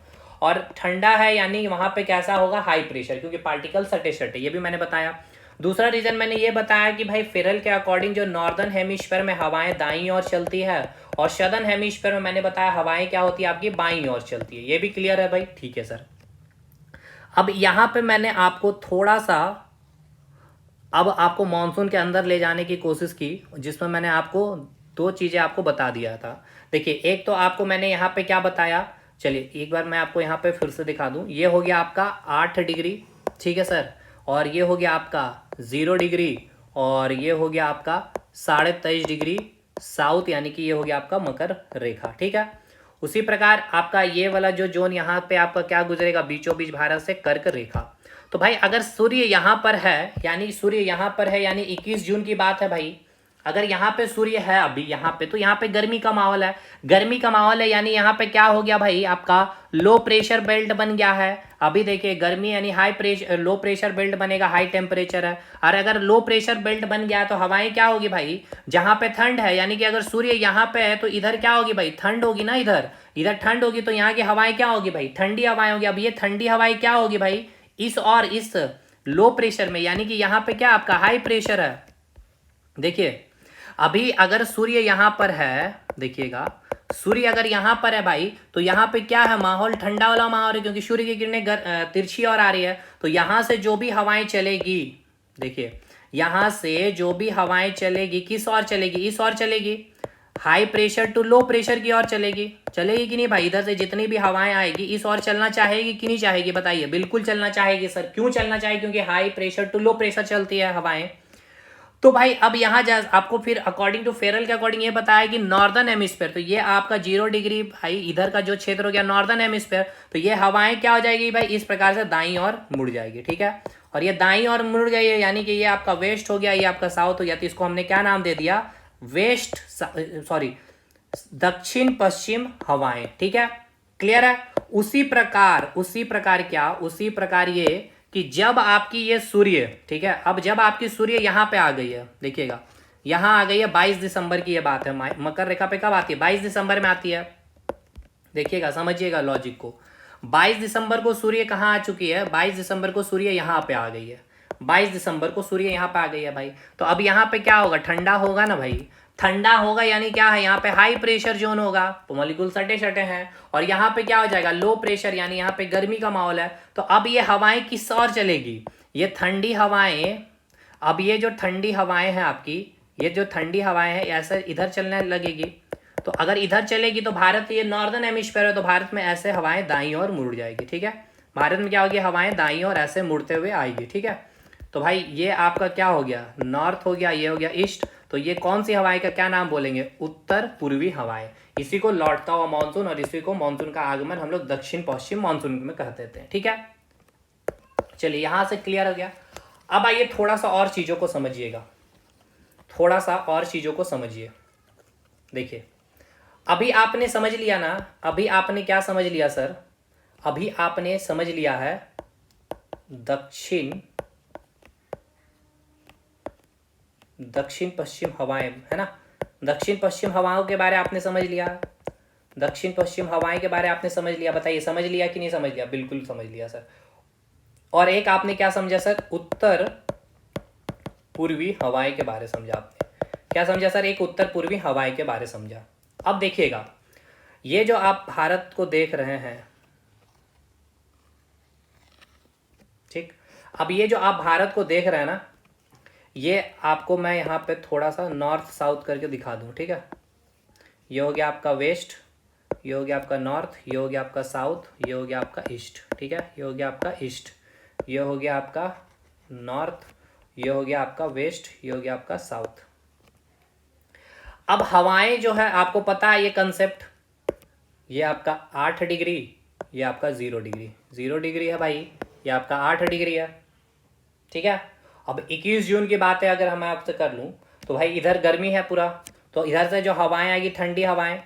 और ठंडा है यानी वहां पे कैसा होगा, हाई प्रेशर, क्योंकि पार्टिकल सटे सटे, ये भी मैंने बताया। दूसरा रीजन मैंने ये बताया कि भाई फेरल के अकॉर्डिंग जो नॉर्दर्न हेमिस्फीयर में हवाएं दाईं ओर चलती है और सदर्न हेमिस्फीयर में मैंने बताया हवाएं क्या होती है आपकी बाईं ओर चलती है। ये भी क्लियर है भाई, ठीक है सर। अब यहां पे मैंने आपको थोड़ा सा अब आपको मानसून के अंदर ले जाने की कोशिश की, जिसमें मैंने आपको 2 चीजें आपको बता दिया था। देखिए एक तो आपको मैंने यहाँ पे क्या बताया, चलिए एक बार मैं आपको यहाँ पे फिर से दिखा दूं। ये हो गया आपका 8 डिग्री, ठीक है सर। और ये हो गया आपका 0 डिग्री और ये हो गया आपका 23.5 डिग्री साउथ, यानी कि ये हो गया आपका मकर रेखा, ठीक है। उसी प्रकार आपका ये वाला जो जोन यहाँ पे आपका क्या गुजरेगा, बीचों बीच भारत से कर्क रेखा। तो भाई अगर सूर्य यहाँ पर है, यानी सूर्य यहाँ पर है, यानी 21 जून की बात है भाई। अगर यहाँ पे सूर्य है अभी यहाँ पे, तो यहाँ पे गर्मी का माहौल है, गर्मी का माहौल है, यानी यहाँ पे क्या हो गया भाई, आपका लो प्रेशर बेल्ट बन गया है। अभी देखिए गर्मी यानी high pressure, low pressure belt बनेगा, हाई टेम्परेचर है। और अगर लो प्रेशर बेल्ट बन गया तो हवाएं क्या होगी भाई, जहां पे ठंड है, यानी कि अगर सूर्य यहाँ पे है तो इधर क्या होगी भाई, ठंड होगी ना, इधर इधर ठंड होगी, तो यहाँ की हवाएं क्या होगी भाई, ठंडी हवाएं होगी। अब ये ठंडी हवाएं क्या होगी भाई, इस और इस लो प्रेशर में, यानी कि यहाँ पे क्या आपका हाई प्रेशर है। देखिए अभी अगर सूर्य यहां पर है, देखिएगा सूर्य अगर यहां पर है भाई, तो यहां पे क्या है, माहौल ठंडा वाला माहौल है, क्योंकि सूर्य की किरणें तिरछी और आ रही है। तो यहां से जो भी हवाएं चलेगी, देखिए यहां से जो भी हवाएं चलेगी किस ओर चलेगी, इस ओर चलेगी, high pressure to low pressure की ओर चलेगी। चलेगी कि नहीं भाई, इधर से जितनी भी हवाएं आएगी इस ओर चलना चाहेगी कि नहीं चाहेगी, बताइए। बिल्कुल चलना चाहेगी सर। क्यों चलना चाहेगी, क्योंकि high pressure to low pressure चलती है हवाएं। तो भाई अब यहाँ जा आपको फिर अकॉर्डिंग टू फेरल के अकॉर्डिंग ये बताया कि नॉर्दर्न हेमिस्फीयर, तो ये आपका 0 डिग्री भाई, इधर का जो क्षेत्र हो गया नॉर्दर्न हेमिस्फीयर, तो ये हवाएं क्या हो जाएगी भाई, इस प्रकार से दाईं ओर मुड़ जाएगी, ठीक है। और ये दाईं ओर मुड़ गई है, यानी कि ये आपका वेस्ट हो गया, ये आपका साउथ हो गया। तो इसको हमने क्या नाम दे दिया, वेस्ट, सॉरी दक्षिण पश्चिम हवाएं, ठीक है, क्लियर है। उसी प्रकार क्या, उसी प्रकार ये कि जब आपकी ये सूर्य, ठीक है, अब जब आपकी सूर्य यहाँ पे आ गई है, देखिएगा यहाँ आ गई है 22 दिसंबर की ये बात है। मकर रेखा पे कब आती है, 22 दिसंबर में आती है। देखिएगा समझिएगा लॉजिक को, 22 दिसंबर को सूर्य कहाँ आ चुकी है, 22 दिसंबर को सूर्य यहाँ पे आ गई है, 22 दिसंबर को सूर्य यहाँ पे आ गई है भाई। तो अब यहाँ पे क्या होगा, ठंडा होगा ना भाई, ठंडा होगा, यानी क्या है, यहाँ पे हाई प्रेशर जोन होगा, तो मॉलिक्यूल सटे सटे हैं। और यहाँ पे क्या हो जाएगा, लो प्रेशर, यानी यहाँ पे गर्मी का माहौल है। तो अब ये हवाएं किस ओर चलेगी, ये ठंडी हवाएं अब ये जो ठंडी हवाएं हैं आपकी, ये जो ठंडी हवाएं हैं ऐसे इधर चलने लगेगी, तो अगर इधर चलेगी तो भारत, ये नॉर्दर्न हेमिस्फीयर है, तो भारत में ऐसे हवाएं दाईं ओर मुड़ जाएगी। ठीक है, भारत में क्या होगी, हवाएं दाईं ओर ऐसे मुड़ते हुए आएगी। ठीक है, तो भाई ये आपका क्या हो गया, नॉर्थ हो गया, ये हो गया ईस्ट। तो ये कौन सी हवाएं का क्या नाम बोलेंगे, उत्तर पूर्वी हवाएं। इसी को लौटता हुआ मानसून और इसी को मानसून का आगमन हम लोग दक्षिण पश्चिम मानसून में कह देते हैं। ठीक है, चलिए यहां से क्लियर हो गया। अब आइए थोड़ा सा और चीजों को समझिएगा, थोड़ा सा और चीजों को समझिए। देखिए अभी आपने समझ लिया ना, अभी आपने क्या समझ लिया सर, अभी आपने समझ लिया है दक्षिण पश्चिम हवाएं, है ना, दक्षिण पश्चिम हवाओं के बारे आपने समझ लिया, दक्षिण पश्चिम हवाएं के बारे आपने समझ लिया। बताइए समझ लिया कि नहीं समझ लिया, बिल्कुल समझ लिया सर। और एक आपने क्या समझा सर, उत्तर पूर्वी हवाएं के बारे समझा आपने, क्या समझा सर, एक उत्तर पूर्वी हवाएं के बारे समझा। अब देखिएगा, ये जो आप भारत को देख रहे हैं, ठीक, अब ये जो आप भारत को देख रहे हैं ना, ये आपको मैं यहाँ पे थोड़ा सा नॉर्थ साउथ करके दिखा दूँ। ठीक है, ये हो गया आपका वेस्ट, ये हो गया आपका नॉर्थ, ये हो गया आपका साउथ, ये हो गया आपका ईस्ट। ठीक है, ये हो गया आपका ईस्ट, ये हो गया आपका नॉर्थ, ये हो गया आपका वेस्ट, ये हो गया आपका साउथ। अब हवाएं जो है आपको पता है ये कंसेप्ट, ये आपका 8 डिग्री, ये आपका 0 डिग्री, 0 डिग्री है भाई, ये आपका 8 डिग्री है। ठीक है, अब 21 जून की बात है अगर हम आपसे कर लूँ, तो भाई इधर गर्मी है पूरा, तो इधर से जो हवाएं आएगी, ठंडी हवाएं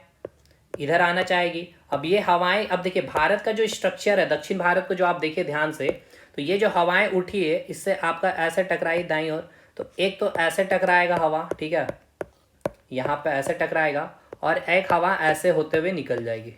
इधर आना चाहेगी। अब ये हवाएं, अब देखिए भारत का जो स्ट्रक्चर है, दक्षिण भारत को जो आप देखिए ध्यान से, तो ये जो हवाएं उठी है इससे आपका ऐसे टकराई दाईं ओर, तो एक तो ऐसे टकराएगा हवा, ठीक है, यहाँ पे ऐसे टकराएगा, और एक हवा ऐसे होते हुए निकल जाएगी।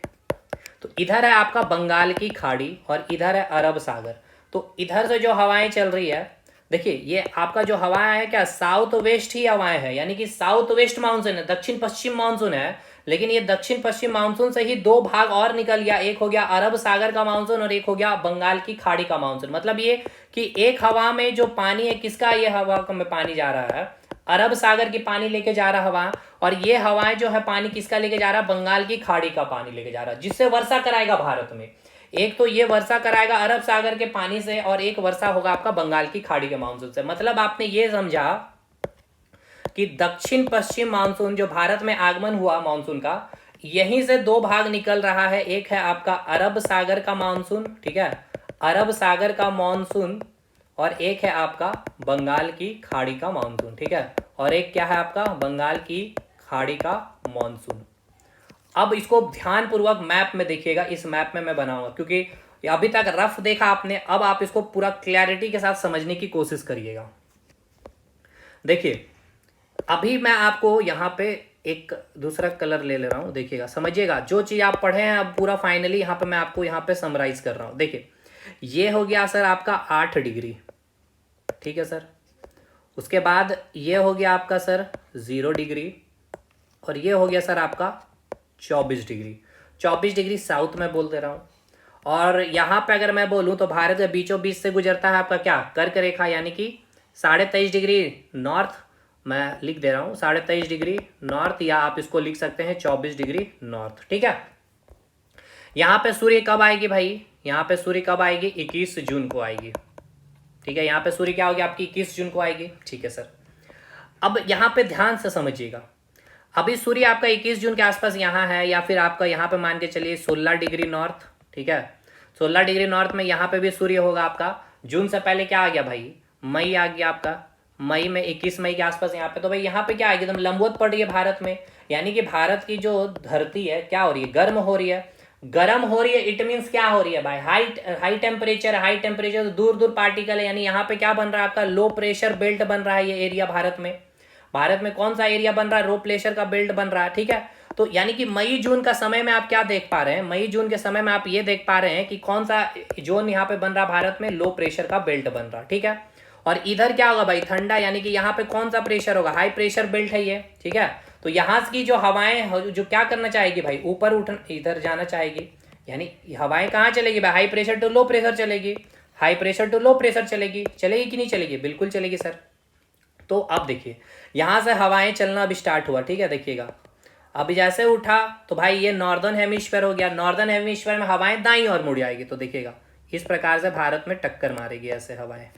तो इधर है आपका बंगाल की खाड़ी और इधर है अरब सागर। तो इधर से जो हवाएं चल रही है, देखिए ये आपका जो हवाएं है क्या, साउथ वेस्ट ही हवाएं है, यानी कि साउथ वेस्ट मानसून है, दक्षिण पश्चिम मानसून है। लेकिन ये दक्षिण पश्चिम मानसून से ही 2 भाग और निकल गया, एक हो गया अरब सागर का मानसून और एक हो गया बंगाल की खाड़ी का मानसून। मतलब ये कि एक हवा में जो पानी है, किसका, ये हवा में पानी जा रहा है, अरब सागर की पानी लेके जा रहा हवा, और ये हवाएं जो है पानी किसका लेके जा रहा है, बंगाल की खाड़ी का पानी लेके जा रहा है, जिससे वर्षा कराएगा भारत में। एक तो ये वर्षा कराएगा अरब सागर के पानी से, और एक वर्षा होगा आपका बंगाल की खाड़ी के मानसून से। मतलब आपने ये समझा कि दक्षिण पश्चिम मानसून जो भारत में आगमन हुआ मानसून का, यहीं से 2 भाग निकल रहा है। एक है आपका अरब सागर का मानसून, ठीक है, अरब सागर का मानसून, और एक है आपका बंगाल की खाड़ी का मानसून। ठीक है, और एक क्या है आपका, बंगाल की खाड़ी का मानसून। अब इसको ध्यानपूर्वक मैप में देखिएगा, इस मैप में मैं बनाऊंगा, क्योंकि अभी तक रफ देखा आपने, अब आप इसको पूरा क्लैरिटी के साथ समझने की कोशिश करिएगा। देखिए अभी मैं आपको यहाँ पे एक दूसरा कलर ले ले रहा हूँ, देखिएगा, समझिएगा, जो चीज़ आप पढ़े हैं अब पूरा फाइनली यहाँ पे मैं आपको यहाँ पे समराइज कर रहा हूँ। देखिए ये हो गया सर आपका 8 डिग्री, ठीक है सर, उसके बाद ये हो गया आपका सर 0 डिग्री, और ये हो गया सर आपका 24 डिग्री। 24 डिग्री साउथ में बोल दे रहा हूँ। और यहाँ पे अगर मैं बोलूँ तो भारत के बीचों बीच से गुजरता है आपका क्या, कर्क रेखा, यानी कि 23.5 डिग्री नॉर्थ, मैं लिख दे रहा हूँ 23.5 डिग्री नॉर्थ, या आप इसको लिख सकते हैं 24 डिग्री नॉर्थ। ठीक है, यहाँ पे सूर्य कब आएगी भाई, यहाँ पे सूर्य कब आएगी, 21 जून को आएगी। ठीक है, यहाँ पे सूर्य क्या होगी आपकी, 21 जून को आएगी। ठीक है सर, अब यहाँ पे ध्यान से समझिएगा, अभी सूर्य आपका 21 जून के आसपास यहाँ है, या फिर आपका यहाँ पे मान के चलिए 16 डिग्री नॉर्थ। ठीक है, 16 डिग्री नॉर्थ में यहाँ पे भी सूर्य होगा आपका। जून से पहले क्या आ गया भाई, मई आ गया आपका, मई में 21 मई के आसपास यहाँ पे, तो भाई यहाँ पे क्या आएगी, एकदम लंबवत पड़ रही है भारत में, यानी कि भारत की जो धरती है क्या हो रही है, गर्म हो रही है। गर्म हो रही है इट मीन्स क्या हो रही है भाई, हाई टेम्परेचर, तो दूर दूर पार्टिकल है, यानी यहाँ पे क्या बन रहा है आपका, लो प्रेशर बेल्ट बन रहा है ये एरिया भारत में कौन सा एरिया बन रहा है, लो प्रेशर का बेल्ट बन रहा है। ठीक है, तो यानी कि मई जून का समय में आप क्या देख पा रहे हैं, मई जून के समय में आप ये देख पा रहे हैं कि कौन सा जोन यहाँ पे बन रहा भारत में, लो प्रेशर का बेल्ट बन रहा। ठीक है, और इधर क्या होगा भाई, ठंडा, यानी कि यहाँ पे कौन सा प्रेशर होगा, हाई प्रेशर बेल्ट है ये। ठीक है, तो यहाँ की जो हवाएं जो क्या करना चाहेगी भाई, ऊपर उठ इधर जाना चाहेगी, यानी हवाएं कहाँ चलेगी भाई, high pressure to low pressure चलेगी, high pressure to low pressure चलेगी कि नहीं चलेगी, बिल्कुल चलेगी सर। तो अब देखिए यहाँ से हवाएं चलना अब स्टार्ट हुआ, ठीक है, देखिएगा अभी जैसे उठा तो भाई ये नॉर्दर्न हेमिस्फीयर हो गया, नॉर्दर्न हेमिस्फीयर में हवाएं दाईं ओर मुड़ आएगी, तो देखिएगा इस प्रकार से भारत में टक्कर मारेगी ऐसे हवाएं।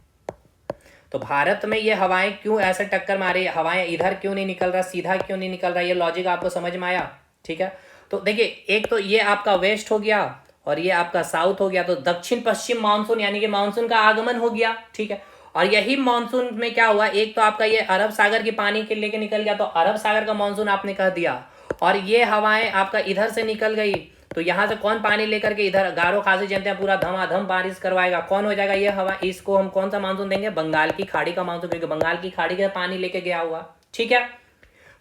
तो भारत में ये हवाएं क्यों ऐसे टक्कर मारी, हवाएं इधर क्यों नहीं निकल रहा, सीधा क्यों नहीं निकल रहा, ये लॉजिक आपको समझ में आया, ठीक है। तो देखिए एक तो ये आपका वेस्ट हो गया और ये आपका साउथ हो गया, तो दक्षिण पश्चिम मानसून यानी कि मानसून का आगमन हो गया, ठीक है। और यही मानसून में क्या हुआ, एक तो आपका ये अरब सागर की पानी के लेके निकल गया, तो अरब सागर का मानसून आपने कह दिया, और ये हवाएं आपका इधर से निकल गई, तो यहाँ से कौन पानी लेकर के इधर गारो खासी जनता पूरा धमाधम बारिश करवाएगा, कौन हो जाएगा ये हवा, इसको हम कौन सा मानसून देंगे, बंगाल की खाड़ी का मानसून, क्योंकि बंगाल की खाड़ी का पानी लेके गया हुआ, ठीक है।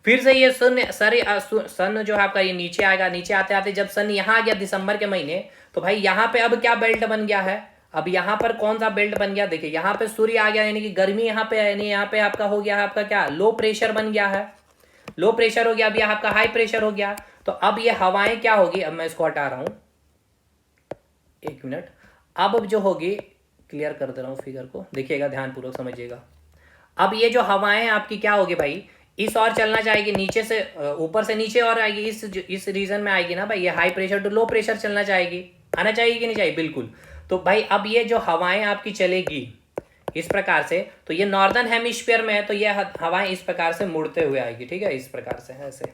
फिर से ये सन जो है आपका ये नीचे आएगा, नीचे आते आते जब सन यहाँ आ गया दिसंबर के महीने, तो भाई यहाँ पे अब क्या बेल्ट बन गया है, अब यहाँ पर कौन सा बेल्ट बन गया, देखिए यहाँ पे सूर्य आ गया यानी कि गर्मी यहाँ पे है, यानी यहाँ पे आपका हो गया है आपका क्या, लो प्रेशर बन गया है, लो प्रेशर हो गया, अब यहाँ आपका हाई प्रेशर हो गया, तो अब ये हवाएं क्या होगी, अब मैं इसको हटा रहा हूं एक मिनट, अब जो होगी क्लियर कर दे रहा हूं फिगर को, देखिएगा ध्यानपूर्वक समझिएगा। अब ये जो हवाएं आपकी क्या होगी भाई, इस और चलना चाहेगी, नीचे से ऊपर से नीचे और आएगी, इस रीजन में आएगी ना भाई, ये high pressure to low pressure चलना चाहेगी, आना चाहिए कि नहीं चाहिए, बिल्कुल। तो भाई अब ये जो हवाएं आपकी चलेगी इस प्रकार से, तो ये नॉर्दर्न हेमिस्फीयर में है, तो ये हवाएं इस प्रकार से मुड़ते हुए आएगी, ठीक है, इस प्रकार से ऐसे।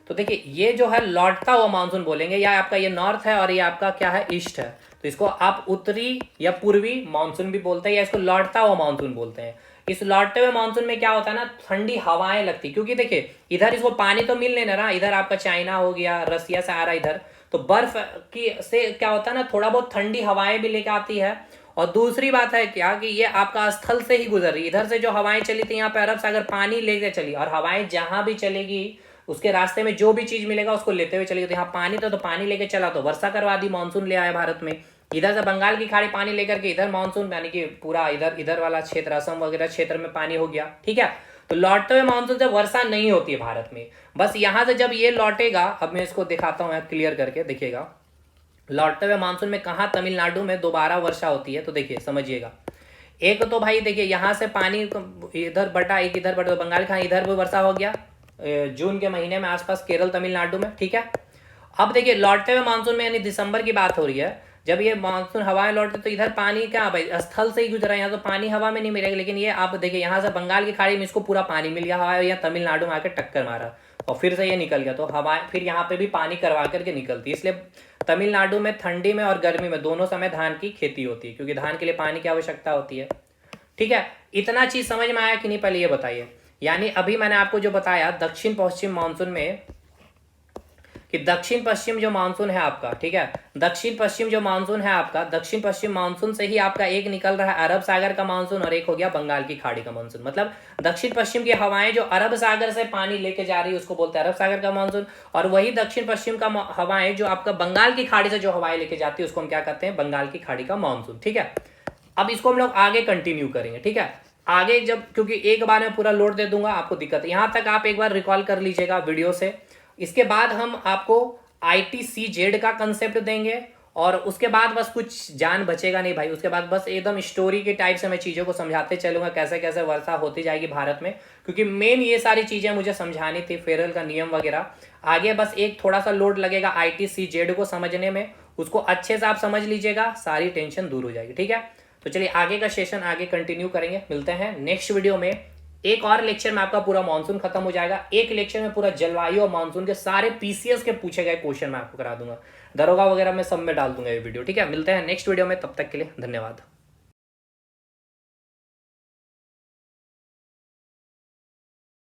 तो देखिए ये जो है लौटता हुआ मानसून बोलेंगे, या आपका ये नॉर्थ है और ये आपका क्या है, ईस्ट है, तो इसको आप उत्तरी या पूर्वी मानसून भी बोलते हैं, या इसको लौटता हुआ मानसून बोलते हैं। इस लौटते हुए मानसून में क्या होता है ना, ठंडी हवाएं लगती, क्योंकि देखिए इधर इसको पानी तो मिल नहीं रहा, इधर आपका चाइना हो गया, रसिया से आ रहा इधर, तो बर्फ की से क्या होता है ना, थोड़ा बहुत ठंडी हवाएं भी लेके आती है। और दूसरी बात है क्या कि ये आपका स्थल से ही गुजर रही, इधर से जो हवाएं चली थी यहाँ पे अरब सागर पानी लेके चली, और हवाएं जहां भी चलेगी उसके रास्ते में जो भी चीज मिलेगा उसको लेते हुए चलेगी, तो यहाँ पानी तो पानी लेके चला, तो वर्षा करवा दी, मानसून ले आया भारत में, इधर से बंगाल की खाड़ी पानी लेकर के इधर मानसून यानी कि पूरा इधर वाला क्षेत्र असम वगैरह क्षेत्र में पानी हो गया, ठीक है। तो लौटते हुए मानसून से वर्षा नहीं होती है भारत में, बस यहाँ से जब ये लौटेगा, अब मैं इसको दिखाता हूँ क्लियर करके, देखिएगा लौटते हुए मानसून में कहाँ, तमिलनाडु में दोबारा वर्षा होती है, तो देखिए समझिएगा, एक तो भाई देखिए यहाँ से पानी इधर बटा, एक इधर बटा, तो बंगाल खाड़ी इधर भी वर्षा हो गया जून के महीने में आसपास केरल तमिलनाडु में, ठीक है। अब देखिए लौटते हुए मानसून में यानी दिसंबर की बात हो रही है, जब ये मानसून हवाएं लौटते तो इधर पानी क्या भाई स्थल से ही गुजरा, यहाँ तो पानी हवा में नहीं मिलेगा, लेकिन ये आप देखिए यहाँ से बंगाल की खाड़ी में इसको पूरा पानी मिल गया, हवा या तमिलनाडु में आकर टक्कर मारा और फिर से ये निकल गया, तो हवाएं फिर यहाँ पे भी पानी करवा करके निकलती, इसलिए तमिलनाडु में ठंडी में और गर्मी में दोनों समय धान की खेती होती है, क्योंकि धान के लिए पानी की आवश्यकता होती है, ठीक है। इतना चीज समझ में आया कि नहीं, पहले ये बताइए। यानी अभी मैंने आपको जो बताया दक्षिण पश्चिम मानसून में, कि दक्षिण पश्चिम जो मानसून है आपका, ठीक है, दक्षिण पश्चिम जो मानसून है आपका, दक्षिण पश्चिम मानसून से ही आपका एक निकल रहा है अरब सागर का मानसून और एक हो गया बंगाल की खाड़ी का मानसून, मतलब दक्षिण पश्चिम की हवाएं जो अरब सागर से पानी लेके जा रही है उसको बोलते हैं अरब सागर का मानसून, और वही दक्षिण पश्चिम का हवाएं जो आपका बंगाल की खाड़ी से जो हवाएं लेके जाती है उसको हम क्या कहते हैं, बंगाल की खाड़ी का मानसून, ठीक है। अब इसको हम लोग आगे कंटिन्यू करेंगे, ठीक है, आगे जब, क्योंकि एक बार मैं पूरा लोड दे दूंगा आपको दिक्कत, यहां तक आप एक बार रिकॉल कर लीजिएगा वीडियो से। इसके बाद हम आपको ITCZ का कंसेप्ट देंगे, और उसके बाद बस कुछ जान बचेगा नहीं भाई, उसके बाद बस एकदम स्टोरी के टाइप से मैं चीज़ों को समझाते चलूंगा कैसे कैसे वर्षा होती जाएगी भारत में, क्योंकि मेन ये सारी चीज़ें मुझे समझानी थी, फेरल का नियम वगैरह। आगे बस एक थोड़ा सा लोड लगेगा ITCZ को समझने में, उसको अच्छे से आप समझ लीजिएगा, सारी टेंशन दूर हो जाएगी, ठीक है। तो चलिए आगे का सेशन आगे कंटिन्यू करेंगे, मिलते हैं नेक्स्ट वीडियो में। एक और लेक्चर में आपका पूरा मानसून खत्म हो जाएगा, एक लेक्चर में पूरा जलवायु और मानसून के सारे PCS के पूछे गए क्वेश्चन मैं आपको करा दूंगा, दरोगा वगैरह में सब में डाल दूंगा ये वीडियो, ठीक है। मिलते हैं नेक्स्ट वीडियो में, तब तक के लिए धन्यवाद।